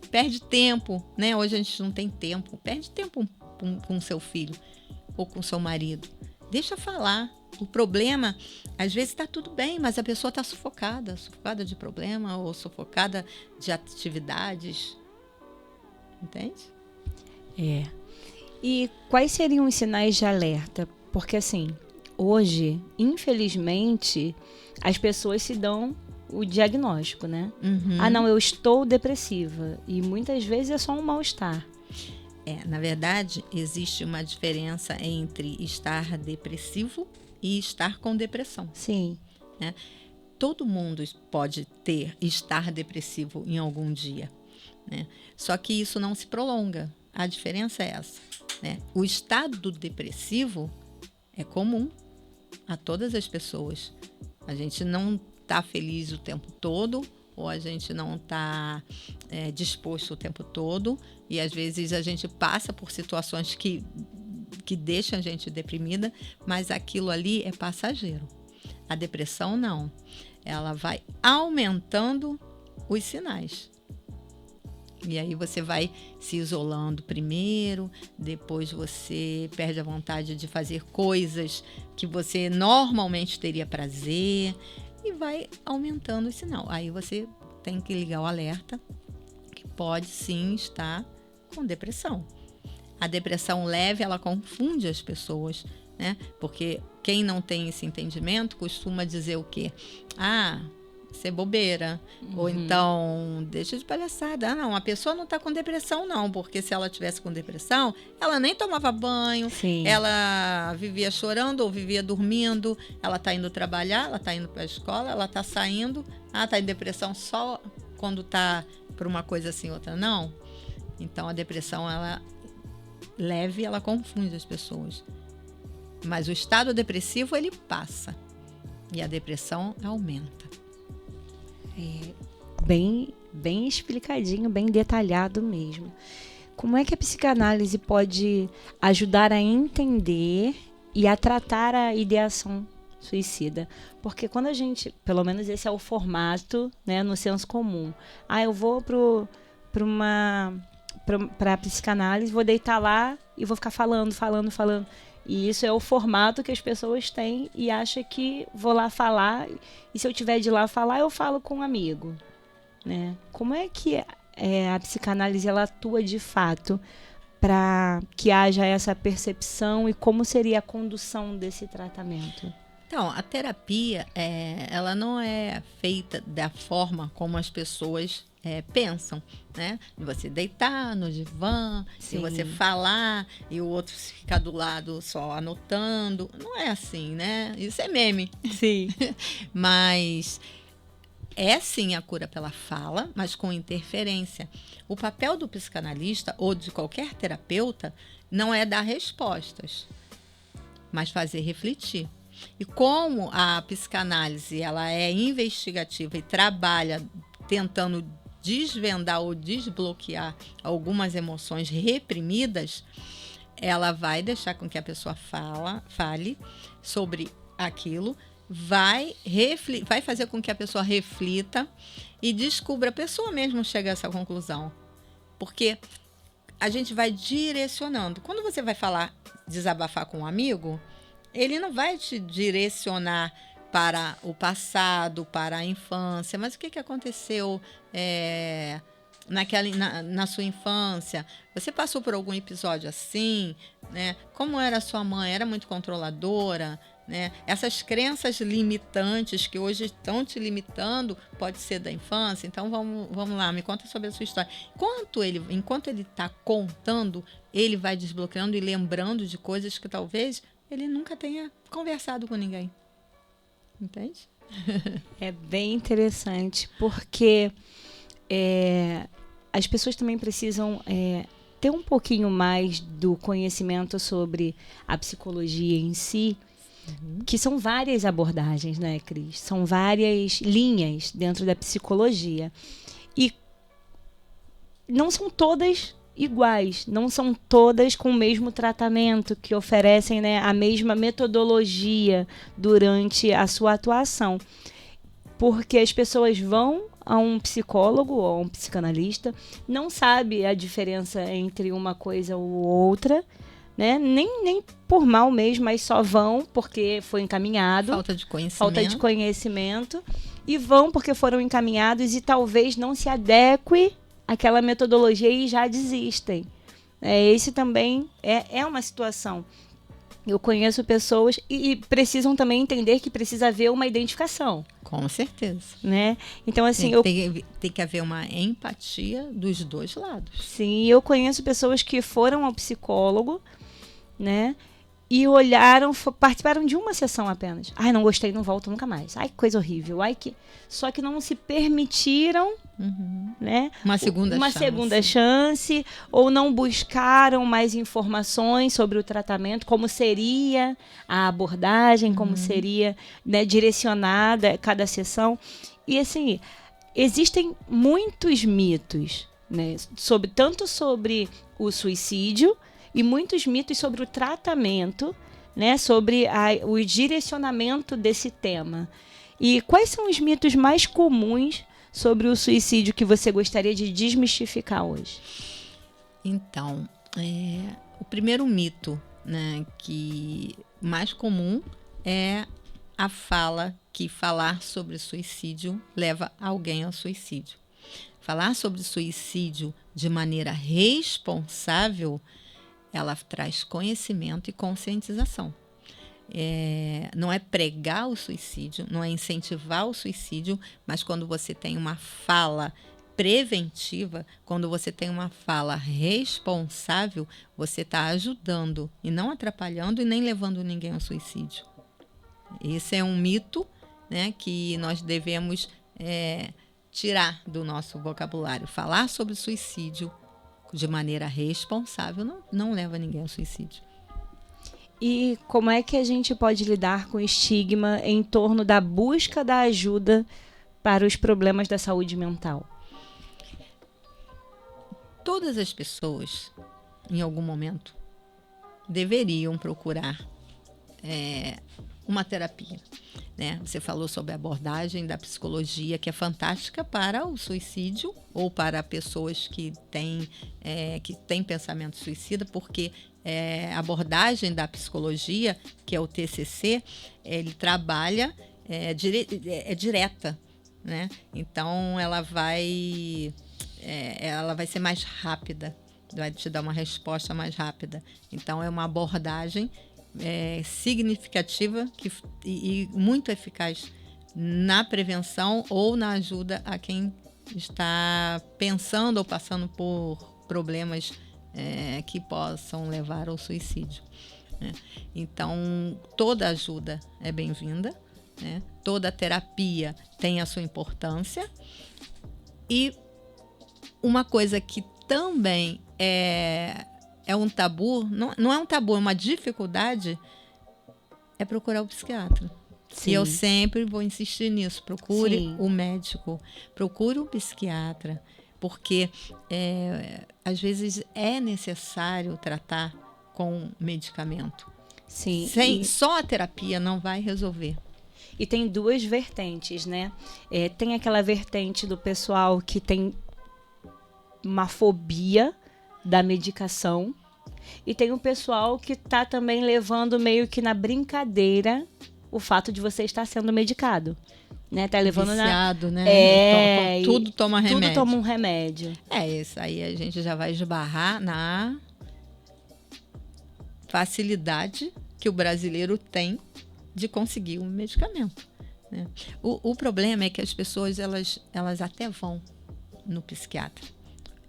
Perde tempo, né? Hoje a gente não tem tempo. Perde tempo com seu filho ou com seu marido. Deixa falar. O problema, às vezes está tudo bem, mas a pessoa está sufocada de problema ou sufocada de atividades. Entende? E quais seriam os sinais de alerta? Porque assim, hoje, infelizmente, as pessoas se dão o diagnóstico, né? Ah, não, eu estou depressiva. E muitas vezes é só um mal-estar. Na verdade, existe uma diferença entre estar depressivo e estar com depressão. Sim. Né? Todo mundo pode estar depressivo em algum dia, né? Só que isso não se prolonga. A diferença é essa, né? O estado depressivo é comum a todas as pessoas. A gente não está feliz o tempo todo, ou a gente não está disposto o tempo todo, e às vezes a gente passa por situações que deixam a gente deprimida, mas aquilo ali é passageiro. A depressão não. Ela vai aumentando os sinais. E aí você vai se isolando primeiro, depois você perde a vontade de fazer coisas que você normalmente teria prazer e vai aumentando o sinal. Aí você tem que ligar o alerta que pode sim estar com depressão. A depressão leve, ela confunde as pessoas, né? Porque quem não tem esse entendimento costuma dizer o quê? Ah, isso é bobeira. Ou então, deixa de palhaçada. Ah, não, a pessoa não está com depressão, não. Porque se ela tivesse com depressão, ela nem tomava banho. Sim. Ela vivia chorando ou vivia dormindo. Ela está indo trabalhar, ela está indo para a escola, ela está saindo. Ah, está em depressão só quando está por uma coisa assim, outra não. Então, a depressão, ela leve, ela confunde as pessoas. Mas o estado depressivo, ele passa. E a depressão aumenta. Bem explicadinho, bem detalhado mesmo. Como é que a psicanálise pode ajudar a entender e a tratar a ideação suicida? Porque quando a gente, pelo menos esse é o formato, né, no senso comum. Ah, eu vou para a psicanálise, vou deitar lá e vou ficar falando. E isso é o formato que as pessoas têm e acham que vou lá falar, e se eu tiver de lá falar, eu falo com um amigo, né? Como é que a psicanálise ela atua de fato para que haja essa percepção e como seria a condução desse tratamento? Então, a terapia, ela não é feita da forma como as pessoas pensam, né? De você deitar no divã, Sim. e você falar, e o outro ficar do lado só anotando. Não é assim, né? Isso é meme. Sim. Mas é sim a cura pela fala, mas com interferência. O papel do psicanalista ou de qualquer terapeuta não é dar respostas, mas fazer refletir. E como a psicanálise ela é investigativa e trabalha tentando desvendar ou desbloquear algumas emoções reprimidas, ela vai deixar com que a pessoa fale sobre aquilo, vai fazer com que a pessoa reflita e descubra, a pessoa mesmo chega a essa conclusão. Porque a gente vai direcionando. Quando você vai desabafar com um amigo, ele não vai te direcionar para o passado, para a infância. Mas o que aconteceu na sua infância? Você passou por algum episódio assim, né? Como era a sua mãe? Era muito controladora, né? Essas crenças limitantes que hoje estão te limitando, pode ser da infância. Então vamos lá, me conta sobre a sua história. Enquanto ele está contando, ele vai desbloqueando e lembrando de coisas que talvez ele nunca tenha conversado com ninguém. Entende? É bem interessante, porque as pessoas também precisam ter um pouquinho mais do conhecimento sobre a psicologia em si, que são várias abordagens, né, Cris? São várias linhas dentro da psicologia. E não são todas iguais, não são todas com o mesmo tratamento, que oferecem, né, a mesma metodologia durante a sua atuação. Porque as pessoas vão a um psicólogo ou a um psicanalista, não sabe a diferença entre uma coisa ou outra, né? Nem por mal mesmo, mas só vão porque foi encaminhado. Falta de conhecimento. E vão porque foram encaminhados e talvez não se adeque àquela metodologia e já desistem. Esse também é uma situação. Eu conheço pessoas e precisam também entender que precisa haver uma identificação. Com certeza. Né? Então, assim, tem que haver uma empatia dos dois lados. Sim, eu conheço pessoas que foram ao psicólogo, né? E olharam, participaram de uma sessão apenas. Ai, não gostei, não volto nunca mais. Ai, que coisa horrível. Só que não se permitiram, né? Uma segunda chance, ou não buscaram mais informações sobre o tratamento, como seria a abordagem, como seria, né, direcionada cada sessão. E assim, existem muitos mitos, né, tanto sobre o suicídio, e muitos mitos sobre o tratamento, né, sobre o direcionamento desse tema. E quais são os mitos mais comuns sobre o suicídio que você gostaria de desmistificar hoje? Então, o primeiro mito, né, que mais comum é a fala que falar sobre suicídio leva alguém ao suicídio. Falar sobre suicídio de maneira responsável, ela traz conhecimento e conscientização. Não é pregar o suicídio, não é incentivar o suicídio, mas quando você tem uma fala preventiva, quando você tem uma fala responsável, você está ajudando e não atrapalhando e nem levando ninguém ao suicídio. Esse é um mito, né, que nós devemos tirar do nosso vocabulário. Falar sobre suicídio de maneira responsável não leva ninguém ao suicídio. E como é que a gente pode lidar com o estigma em torno da busca da ajuda para os problemas da saúde mental? Todas as pessoas, em algum momento, deveriam procurar uma terapia, né? Você falou sobre a abordagem da psicologia, que é fantástica para o suicídio ou para pessoas que têm pensamento suicida, porque a abordagem da psicologia, que é o TCC, ele trabalha direta, né? Então ela vai ser mais rápida, vai te dar uma resposta mais rápida. Então é uma abordagem significativa e muito eficaz na prevenção ou na ajuda a quem está pensando ou passando por problemas que possam levar ao suicídio, né? Então, toda ajuda é bem-vinda, né? Toda terapia tem a sua importância. E uma coisa que também é um tabu, não é um tabu, é uma dificuldade, é procurar o psiquiatra. Sim. E eu sempre vou insistir nisso. Procure o médico, procure o psiquiatra, porque às vezes é necessário tratar com medicamento. Sim. Só a terapia não vai resolver. E tem duas vertentes, né? Tem aquela vertente do pessoal que tem uma fobia da medicação, e tem o pessoal que está também levando meio que na brincadeira o fato de você estar sendo medicado, né? Tá levando viciado, né? Tudo toma remédio. Tudo toma um remédio. Isso aí a gente já vai esbarrar na facilidade que o brasileiro tem de conseguir um medicamento, né? O problema é que as pessoas elas até vão no psiquiatra,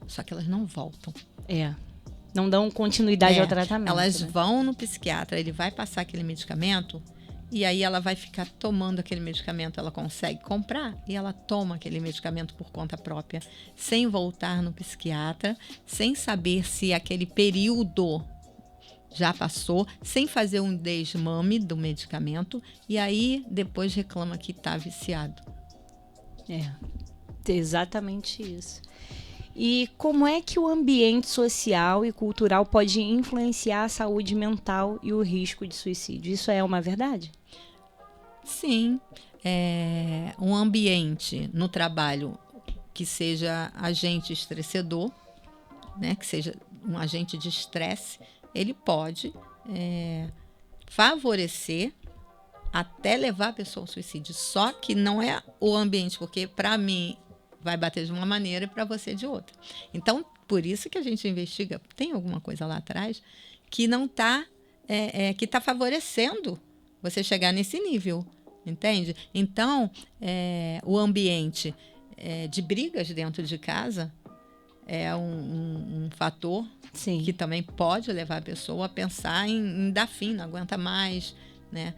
só que elas não voltam. Não dão continuidade ao tratamento. Elas vão no psiquiatra, ele vai passar aquele medicamento e aí ela vai ficar tomando aquele medicamento. Ela consegue comprar e ela toma aquele medicamento por conta própria, sem voltar no psiquiatra, sem saber se aquele período já passou, sem fazer um desmame do medicamento, e aí depois reclama que está viciado. Exatamente isso. E como é que o ambiente social e cultural pode influenciar a saúde mental e o risco de suicídio? Isso é uma verdade? Sim. Um ambiente no trabalho que seja agente estressador, né, que seja um agente de estresse, ele pode favorecer até levar a pessoa ao suicídio. Só que não é o ambiente, porque para mim vai bater de uma maneira e para você de outra. Então, por isso que a gente investiga, tem alguma coisa lá atrás que não está, que está favorecendo você chegar nesse nível, entende? Então, o ambiente de brigas dentro de casa é um fator Sim. que também pode levar a pessoa a pensar em dar fim, não aguenta mais, né?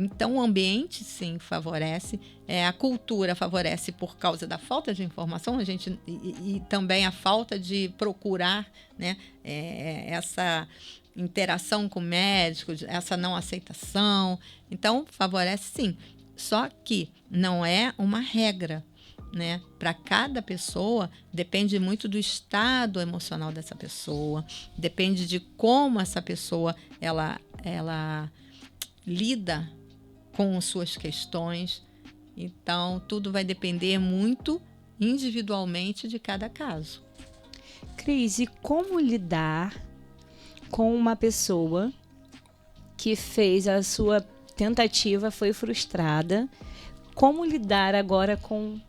Então, o ambiente, sim, favorece. A cultura favorece por causa da falta de informação, e também a falta de procurar, né, essa interação com o médico, essa não aceitação. Então, favorece, sim. Só que não é uma regra, né? Para cada pessoa, depende muito do estado emocional dessa pessoa, depende de como essa pessoa ela lida com suas questões. Então, tudo vai depender muito individualmente de cada caso. Cris, e como lidar com uma pessoa que fez a sua tentativa, foi frustrada? Como lidar agora com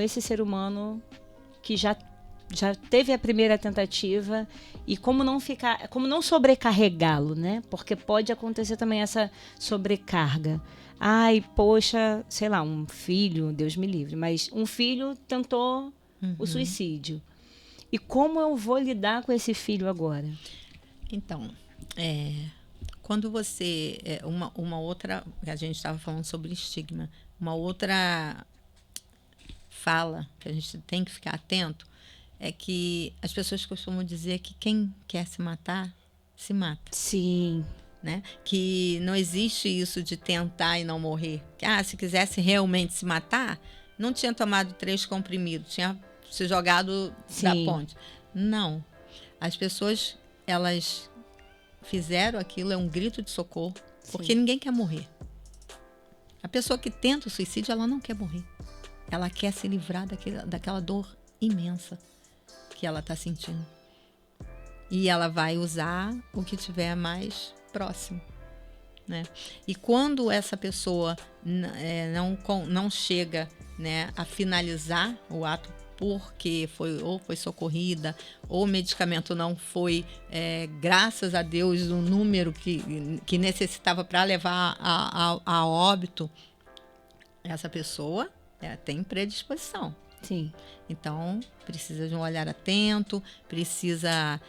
esse ser humano que já teve a primeira tentativa, e como não sobrecarregá-lo, né? Porque pode acontecer também essa sobrecarga. Ai, poxa, sei lá, um filho, Deus me livre, mas um filho tentou o suicídio. E como eu vou lidar com esse filho agora? Então, quando você... uma outra... A gente estava falando sobre estigma. Uma outra fala que a gente tem que ficar atento é que as pessoas costumam dizer que quem quer se matar, se mata. Sim. Né? Que não existe isso de tentar e não morrer. Que, se quisesse realmente se matar, não tinha tomado 3 comprimidos, tinha se jogado da ponte. Não. As pessoas, elas fizeram aquilo, é um grito de socorro, porque ninguém quer morrer. A pessoa que tenta o suicídio, ela não quer morrer. Ela quer se livrar daquela dor imensa que ela está sentindo. E ela vai usar o que tiver mais próximo, né? E quando essa pessoa não chega, né, a finalizar o ato porque foi socorrida, ou o medicamento não foi, graças a Deus, o número que necessitava para levar a óbito, essa pessoa tem predisposição. Sim. Então, precisa de um olhar atento, precisa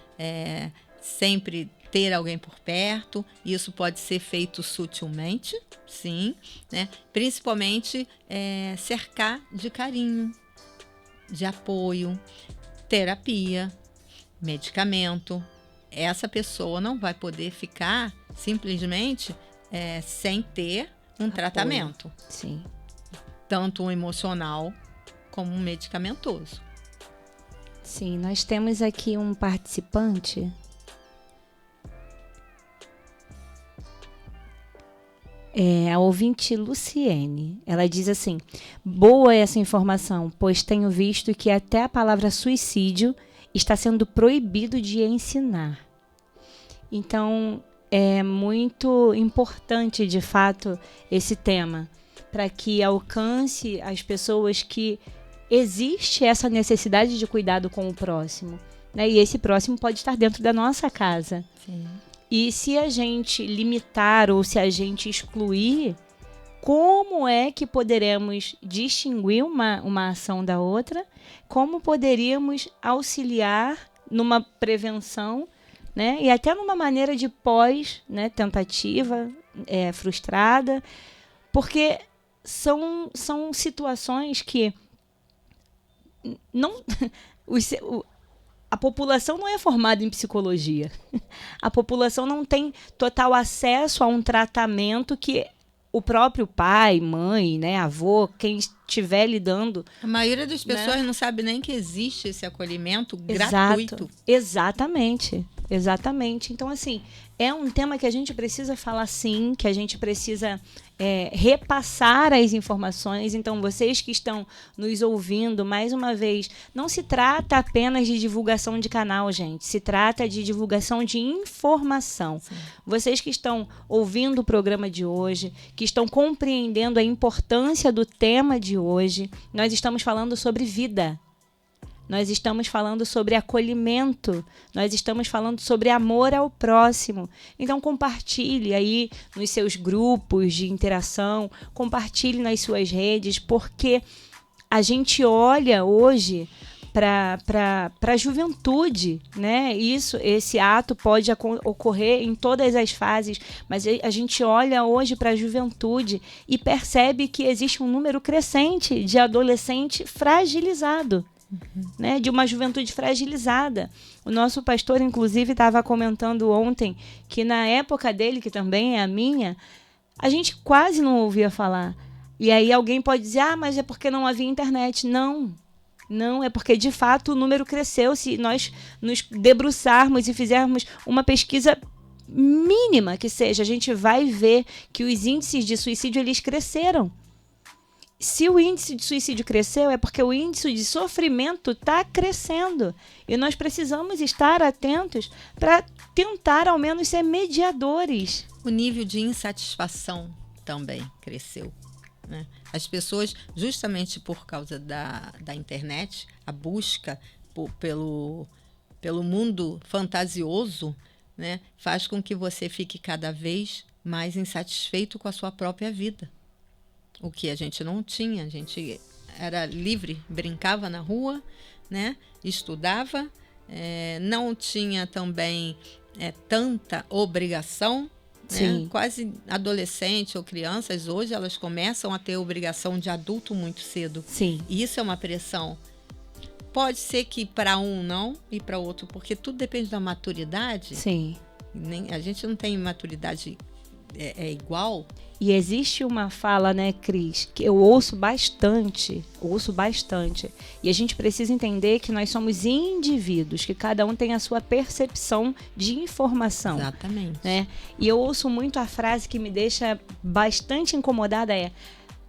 sempre ter alguém por perto. Isso pode ser feito sutilmente, sim, né? Principalmente cercar de carinho, de apoio, terapia, medicamento. Essa pessoa não vai poder ficar simplesmente sem ter um apoio. Tratamento. Sim. Tanto um emocional como um medicamentoso. Sim, nós temos aqui um participante. A ouvinte Luciene. Ela diz assim: boa essa informação, pois tenho visto que até a palavra suicídio está sendo proibido de ensinar. Então, é muito importante, de fato, esse tema, para que alcance as pessoas que existe essa necessidade de cuidado com o próximo, né? E esse próximo pode estar dentro da nossa casa. Sim. E se a gente limitar ou se a gente excluir, como é que poderemos distinguir uma ação da outra? Como poderíamos auxiliar numa prevenção, né? E até numa maneira de pós, né? Tentativa frustrada, porque são situações que não... A população não é formada em psicologia. A população não tem total acesso a um tratamento que o próprio pai, mãe, né, avô, quem estiver lidando... A maioria das pessoas, né, não sabe nem que existe esse acolhimento gratuito. Exatamente. Exatamente. Então, assim, é um tema que a gente precisa falar sim, que a gente precisa repassar as informações. Então, vocês que estão nos ouvindo, mais uma vez, não se trata apenas de divulgação de canal, gente. Se trata de divulgação de informação. Sim. Vocês que estão ouvindo o programa de hoje, que estão compreendendo a importância do tema de hoje, nós estamos falando sobre vida. Nós estamos falando sobre acolhimento, nós estamos falando sobre amor ao próximo. Então, compartilhe aí nos seus grupos de interação, compartilhe nas suas redes, porque a gente olha hoje para a juventude, né? Esse ato pode ocorrer em todas as fases, mas a gente olha hoje para a juventude e percebe que existe um número crescente de adolescente fragilizado. Né, de uma juventude fragilizada. O nosso pastor, inclusive, estava comentando ontem que na época dele, que também é a minha, a gente quase não ouvia falar. E aí alguém pode dizer, mas é porque não havia internet. Não, é porque de fato o número cresceu. Se nós nos debruçarmos e fizermos uma pesquisa mínima que seja, a gente vai ver que os índices de suicídio eles cresceram. Se o índice de suicídio cresceu, é porque o índice de sofrimento está crescendo. E nós precisamos estar atentos para tentar, ao menos, ser mediadores. O nível de insatisfação também cresceu, né? As pessoas, justamente por causa da internet, a busca pelo mundo fantasioso, né, faz com que você fique cada vez mais insatisfeito com a sua própria vida. O que a gente não tinha, a gente era livre, brincava na rua, né? Estudava, não tinha também tanta obrigação, né? Quase adolescente ou crianças, hoje elas começam a ter obrigação de adulto muito cedo. Sim. E isso é uma pressão. Pode ser que para um não e para outro, porque tudo depende da maturidade. Sim. A gente não tem maturidade igual. E existe uma fala, né, Cris, que eu ouço bastante, e a gente precisa entender que nós somos indivíduos, que cada um tem a sua percepção de informação. Exatamente. Né? E eu ouço muito a frase que me deixa bastante incomodada,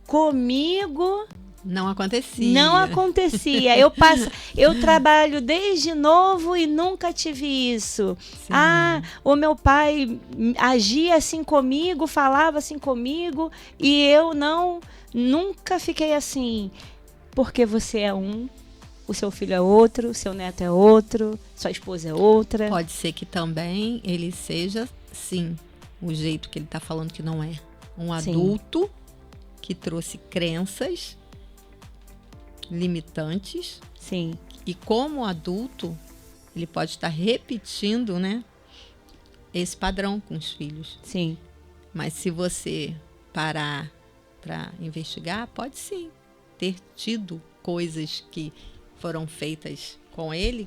comigo... Não acontecia. Não acontecia. Eu trabalho desde novo e nunca tive isso. Sim. O meu pai agia assim comigo, falava assim comigo e eu nunca fiquei assim. Porque você é um, o seu filho é outro, o seu neto é outro, sua esposa é outra. Pode ser que também ele seja, sim, o jeito que ele está falando que não é. Um adulto que trouxe crenças limitantes. Sim. E como adulto, ele pode estar repetindo, né, esse padrão com os filhos. Sim. Mas se você parar para investigar, pode sim ter tido coisas que foram feitas com ele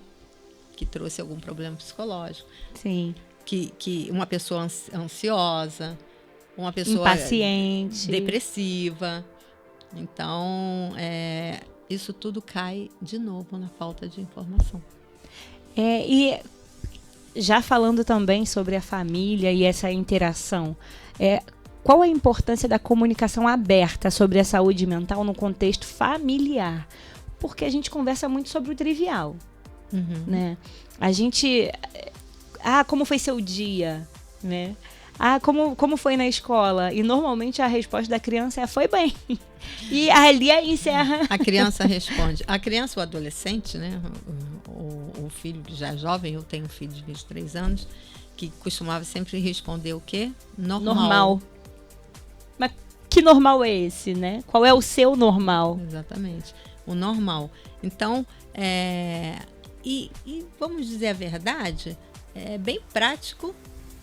que trouxe algum problema psicológico. Sim. Que uma pessoa ansiosa, uma pessoa impaciente, depressiva. Então, isso tudo cai de novo na falta de informação. E já falando também sobre a família e essa interação, qual a importância da comunicação aberta sobre a saúde mental no contexto familiar? Porque a gente conversa muito sobre o trivial, né? A gente... como foi seu dia, né? Como foi na escola? E normalmente a resposta da criança é, foi bem. E ali encerra. A criança responde. A criança, o adolescente, né? O filho já é jovem, eu tenho um filho de 23 anos, que costumava sempre responder o quê? Normal. Mas que normal é esse, né? Qual é o seu normal? Exatamente. O normal. Então, e vamos dizer a verdade, é bem prático,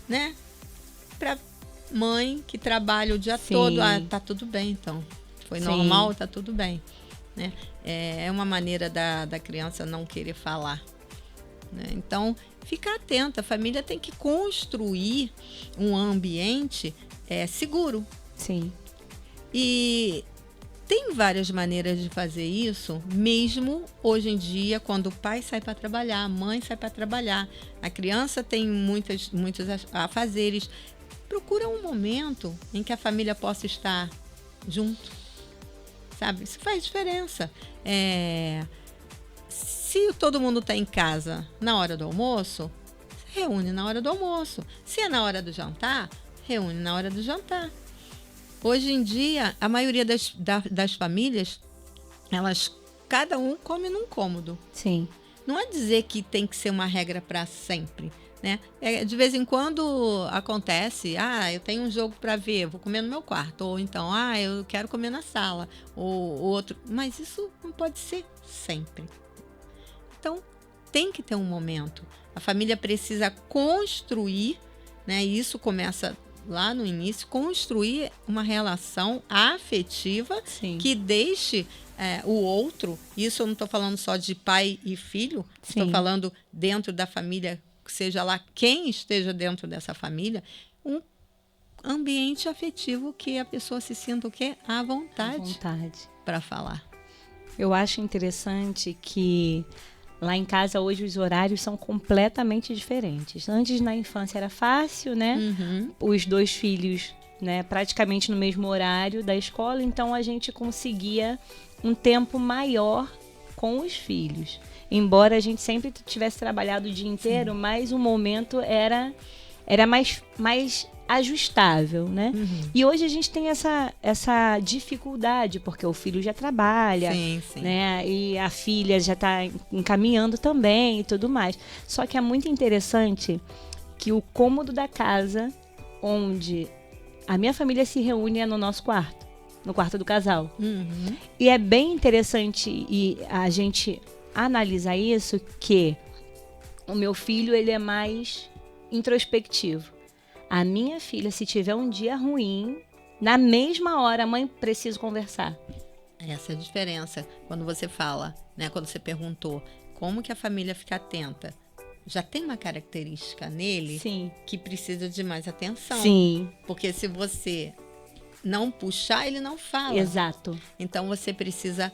né? Para mãe que trabalha o dia todo, tá tudo bem, então. Foi normal, tá tudo bem. Né? É uma maneira da criança não querer falar. Né? Então, ficar atenta. A família tem que construir um ambiente seguro. Sim. E tem várias maneiras de fazer isso, mesmo hoje em dia, quando o pai sai para trabalhar, a mãe sai para trabalhar, a criança tem muitos afazeres. Procura um momento em que a família possa estar junto, sabe? Isso faz diferença. Se todo mundo está em casa na hora do almoço, reúne na hora do almoço. Se é na hora do jantar, reúne na hora do jantar. Hoje em dia, a maioria das famílias, cada um come num cômodo. Sim. Não é dizer que tem que ser uma regra para sempre, né? De vez em quando acontece, eu tenho um jogo para ver, vou comer no meu quarto. Ou então, eu quero comer na sala. Ou outro. Mas isso não pode ser sempre. Então, tem que ter um momento. A família precisa construir, né? E isso começa lá no início, construir uma relação afetiva. Sim. Que deixe o outro, isso eu não estou falando só de pai e filho, estou falando dentro da família, seja lá quem esteja dentro dessa família, um ambiente afetivo que a pessoa se sinta o quê? À vontade para falar. Eu acho interessante que lá em casa hoje os horários são completamente diferentes. Antes, na infância, era fácil, né? Uhum. Os 2 filhos, né, praticamente no mesmo horário da escola, então a gente conseguia um tempo maior com os filhos. Embora a gente sempre tivesse trabalhado o dia inteiro, mas o momento era mais ajustável, né? Uhum. E hoje a gente tem essa dificuldade, porque o filho já trabalha, Sim. né? E a filha já está encaminhando também e tudo mais. Só que é muito interessante que o cômodo da casa, onde a minha família se reúne, é no nosso quarto, no quarto do casal. Uhum. E é bem interessante e a gente analisar isso, que o meu filho, ele é mais introspectivo. A minha filha, se tiver um dia ruim, na mesma hora, mãe, preciso conversar. Essa é a diferença. Quando você fala, né, quando você perguntou como que a família fica atenta, já tem uma característica nele que precisa de mais atenção. Sim. Porque se você não puxar, ele não fala. Exato. Então você precisa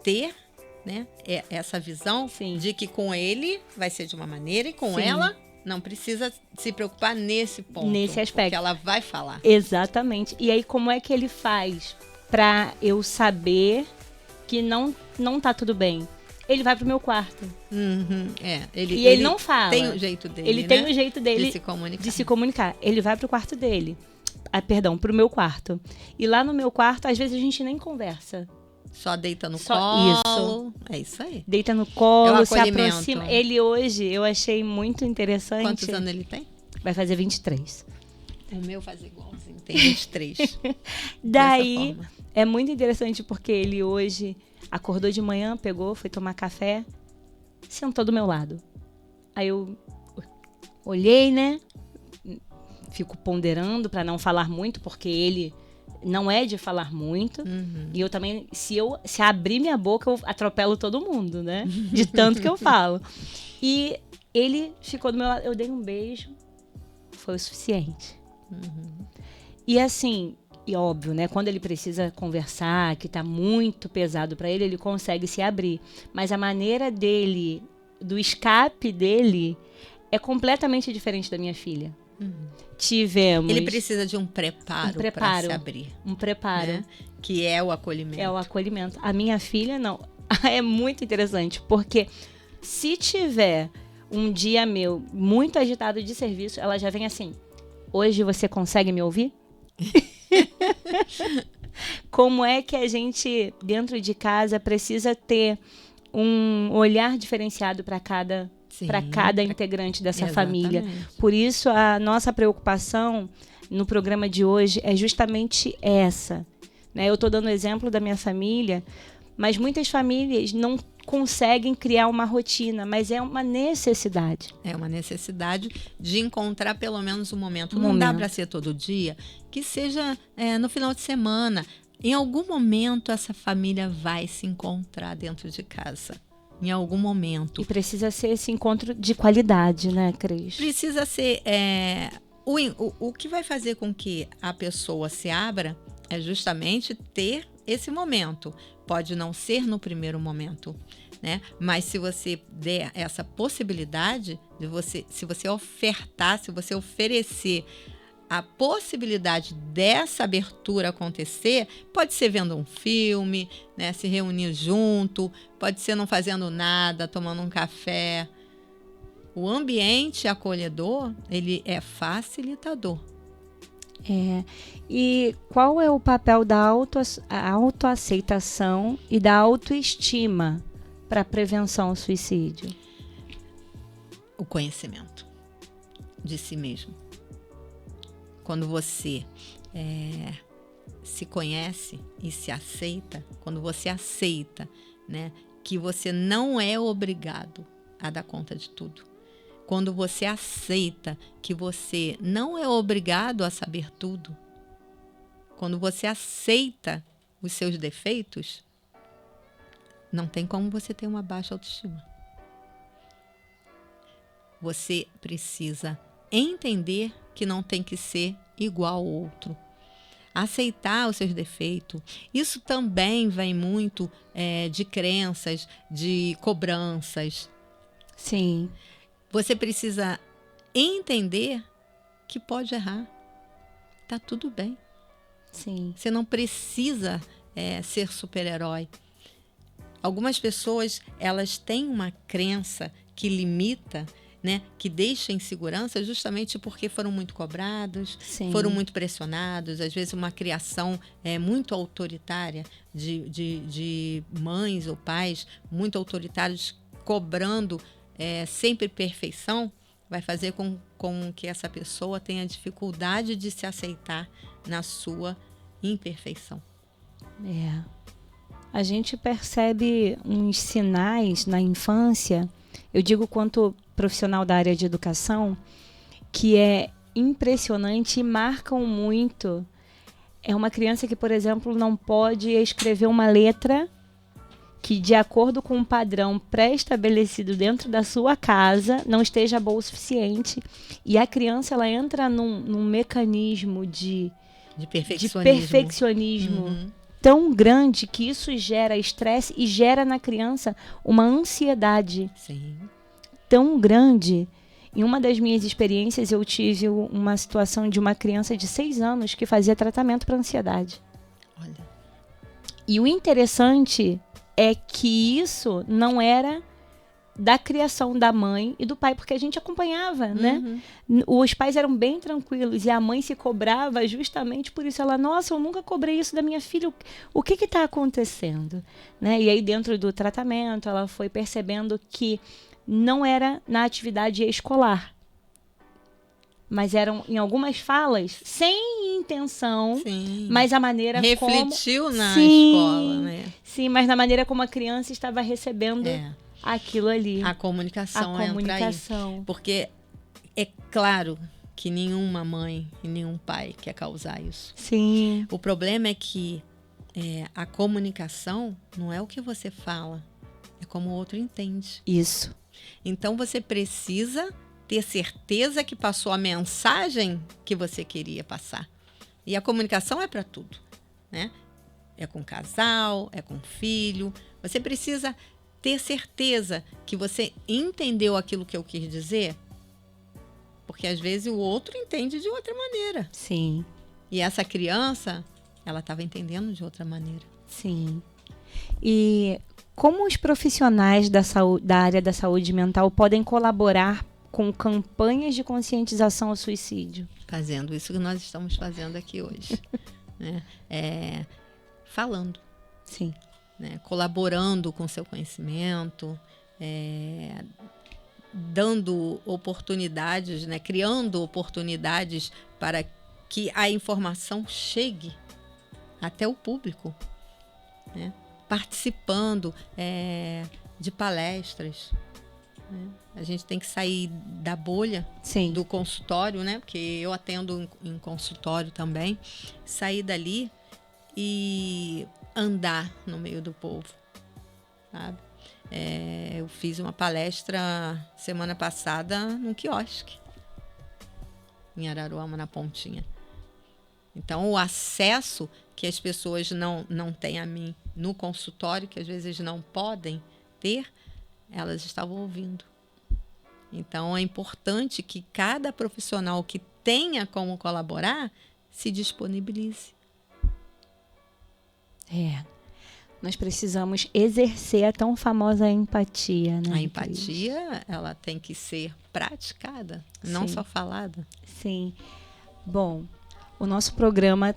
ter, né, essa visão de que com ele vai ser de uma maneira e com ela não precisa se preocupar nesse ponto. Nesse aspecto. Porque ela vai falar. Exatamente. E aí, como é que ele faz para eu saber que não tá tudo bem? Ele vai pro meu quarto. Uhum. Ele não fala. Tem o jeito dele, Ele tem o jeito dele de se comunicar. Ele vai pro quarto dele. Pro meu quarto. E lá no meu quarto, às vezes a gente nem conversa. Só deita no colo. Isso. É isso aí. Deita no colo, se acolhimento. aproxima. Ele hoje, eu achei muito interessante. Quantos anos ele tem? Vai fazer 23. O meu faz igualzinho, tem 23. Daí, é muito interessante porque ele hoje acordou de manhã, pegou, foi tomar café, sentou do meu lado. Aí eu olhei, né? Fico ponderando para não falar muito, porque ele não é de falar muito. Uhum. E eu também, se abrir minha boca, eu atropelo todo mundo, né? De tanto que eu falo. E ele ficou do meu lado, eu dei um beijo, foi o suficiente. Uhum. E assim, e óbvio, né? Quando ele precisa conversar, que tá muito pesado para ele, ele consegue se abrir. Mas a maneira dele, do escape dele, é completamente diferente da minha filha. Uhum. Tivemos... Ele precisa de um preparo para se abrir. Um preparo. Né? Que é o acolhimento. É o acolhimento. A minha filha, não. É muito interessante, porque se tiver um dia meu muito agitado de serviço, ela já vem assim: hoje você consegue me ouvir? Como é que a gente, dentro de casa, precisa ter um olhar diferenciado para cada integrante dessa família. Por isso, a nossa preocupação no programa de hoje é justamente essa. Né? Eu estou dando o exemplo da minha família, mas muitas famílias não conseguem criar uma rotina, mas é uma necessidade. É uma necessidade de encontrar pelo menos um momento. Não dá para ser todo dia, que seja no final de semana. Em algum momento, essa família vai se encontrar dentro de casa. Em algum momento. E precisa ser esse encontro de qualidade, né, Cris? Precisa ser... o que vai fazer com que a pessoa se abra é justamente ter esse momento. Pode não ser no primeiro momento, né? Mas se você der essa possibilidade de você, se você ofertar, se você oferecer a possibilidade dessa abertura acontecer, pode ser vendo um filme, né? Se reunir junto, pode ser não fazendo nada, tomando um café. O ambiente acolhedor, ele é facilitador. E qual é o papel da autoaceitação e da autoestima para a prevenção ao suicídio? O conhecimento de si mesmo. Quando você se conhece e se aceita, quando você aceita, né, que você não é obrigado a dar conta de tudo, quando você aceita que você não é obrigado a saber tudo, quando você aceita os seus defeitos, não tem como você ter uma baixa autoestima. Você precisa entender que não tem que ser igual ao outro. Aceitar os seus defeitos. Isso também vem muito de crenças, de cobranças. Sim. Você precisa entender que pode errar. Tá tudo bem. Sim. Você não precisa ser super-herói. Algumas pessoas, elas têm uma crença que limita, né, que deixa insegurança justamente porque foram muito cobrados, Sim. foram muito pressionados, às vezes uma criação muito autoritária de mães ou pais muito autoritários, cobrando sempre perfeição, vai fazer com que essa pessoa tenha dificuldade de se aceitar na sua imperfeição. A gente percebe uns sinais na infância, eu digo quanto profissional da área de educação, que é impressionante e marcam muito. É uma criança que, por exemplo, não pode escrever uma letra que, de acordo com um padrão pré-estabelecido dentro da sua casa, não esteja boa o suficiente. E a criança, ela entra num mecanismo de perfeccionismo tão grande que isso gera estresse e gera na criança uma ansiedade. Sim. Tão grande. Em uma das minhas experiências, eu tive uma situação de uma criança de 6 anos que fazia tratamento para ansiedade. Olha. E o interessante é que isso não era da criação da mãe e do pai, porque a gente acompanhava, né? Os pais eram bem tranquilos e a mãe se cobrava justamente por isso. Ela, nossa, eu nunca cobrei isso da minha filha, o que está acontecendo? Né? E aí, dentro do tratamento, ela foi percebendo que não era na atividade escolar, mas eram em algumas falas sem intenção. Sim. Mas a maneira refletiu na escola, né? Sim, mas na maneira como a criança estava recebendo aquilo ali. A comunicação entra aí. Porque é claro que nenhuma mãe e nenhum pai quer causar isso. Sim. O problema é que a comunicação não é o que você fala, é como o outro entende. Isso. Então você precisa ter certeza que passou a mensagem que você queria passar. E a comunicação é para tudo, né? É com o casal, é com o filho. Você precisa ter certeza que você entendeu aquilo que eu quis dizer, porque às vezes o outro entende de outra maneira. Sim. E essa criança, ela estava entendendo de outra maneira. Sim. E como os profissionais da área da saúde mental podem colaborar com campanhas de conscientização ao suicídio? Fazendo isso que nós estamos fazendo aqui hoje. Né? Falando. Sim. Né? Colaborando com seu conhecimento, dando oportunidades, né? Criando oportunidades para que a informação chegue até o público, né? Participando de palestras. Né? A gente tem que sair da bolha. Sim. Do consultório, né? Porque eu atendo em consultório também. Sair dali e andar no meio do povo, sabe? Eu fiz uma palestra semana passada num quiosque em Araruama, na Pontinha. Então, o acesso que as pessoas não têm a mim no consultório, que às vezes não podem ter, elas estavam ouvindo. Então, é importante que cada profissional que tenha como colaborar se disponibilize. Nós precisamos exercer a tão famosa empatia, né? A empatia, ela tem que ser praticada, não só falada. Sim. Bom, o nosso programa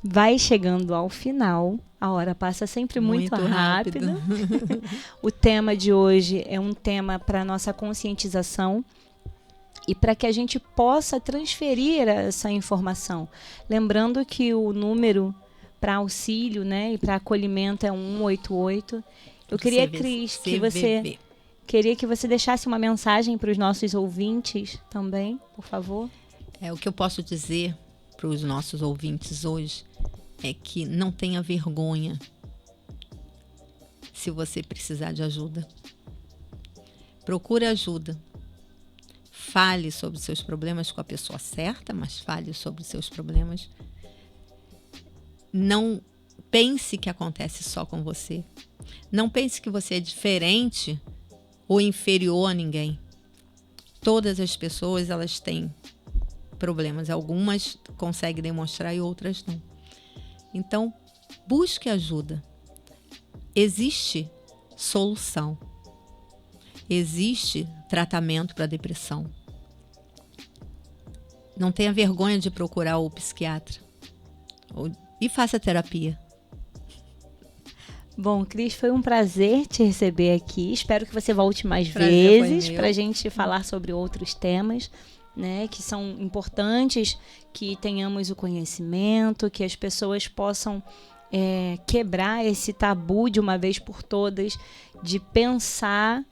vai chegando ao final. A hora passa sempre muito rápido. O tema de hoje é um tema para nossa conscientização e para que a gente possa transferir essa informação. Lembrando que o número para auxílio, né, e para acolhimento é 188. Eu queria, Cris, que você deixasse uma mensagem para os nossos ouvintes também, por favor. O que eu posso dizer para os nossos ouvintes hoje é que não tenha vergonha se você precisar de ajuda. Procure ajuda. Fale sobre seus problemas com a pessoa certa, mas fale sobre seus problemas. Não pense que acontece só com você. Não pense que você é diferente ou inferior a ninguém. Todas as pessoas, elas têm problemas. Algumas conseguem demonstrar e outras não. Então, busque ajuda. Existe solução. Existe tratamento para depressão. Não tenha vergonha de procurar o psiquiatra. E faça terapia. Bom, Cris, foi um prazer te receber aqui. Espero que você volte mais vezes para a gente falar sobre outros temas, né, que são importantes, que tenhamos o conhecimento, que as pessoas possam quebrar esse tabu de uma vez por todas, de pensar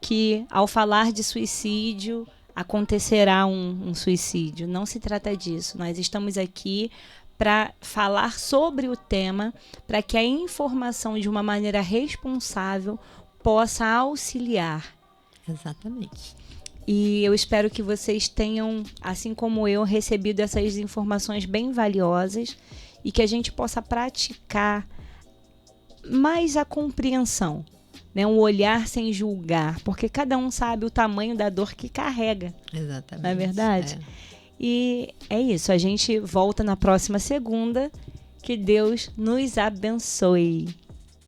que ao falar de suicídio acontecerá um suicídio. Não se trata disso. Nós estamos aqui para falar sobre o tema, para que a informação de uma maneira responsável possa auxiliar. Exatamente. E eu espero que vocês tenham, assim como eu, recebido essas informações bem valiosas e que a gente possa praticar mais a compreensão, né? Um olhar sem julgar, porque cada um sabe o tamanho da dor que carrega. Exatamente. Não é verdade? E é isso, a gente volta na próxima segunda. Que Deus nos abençoe.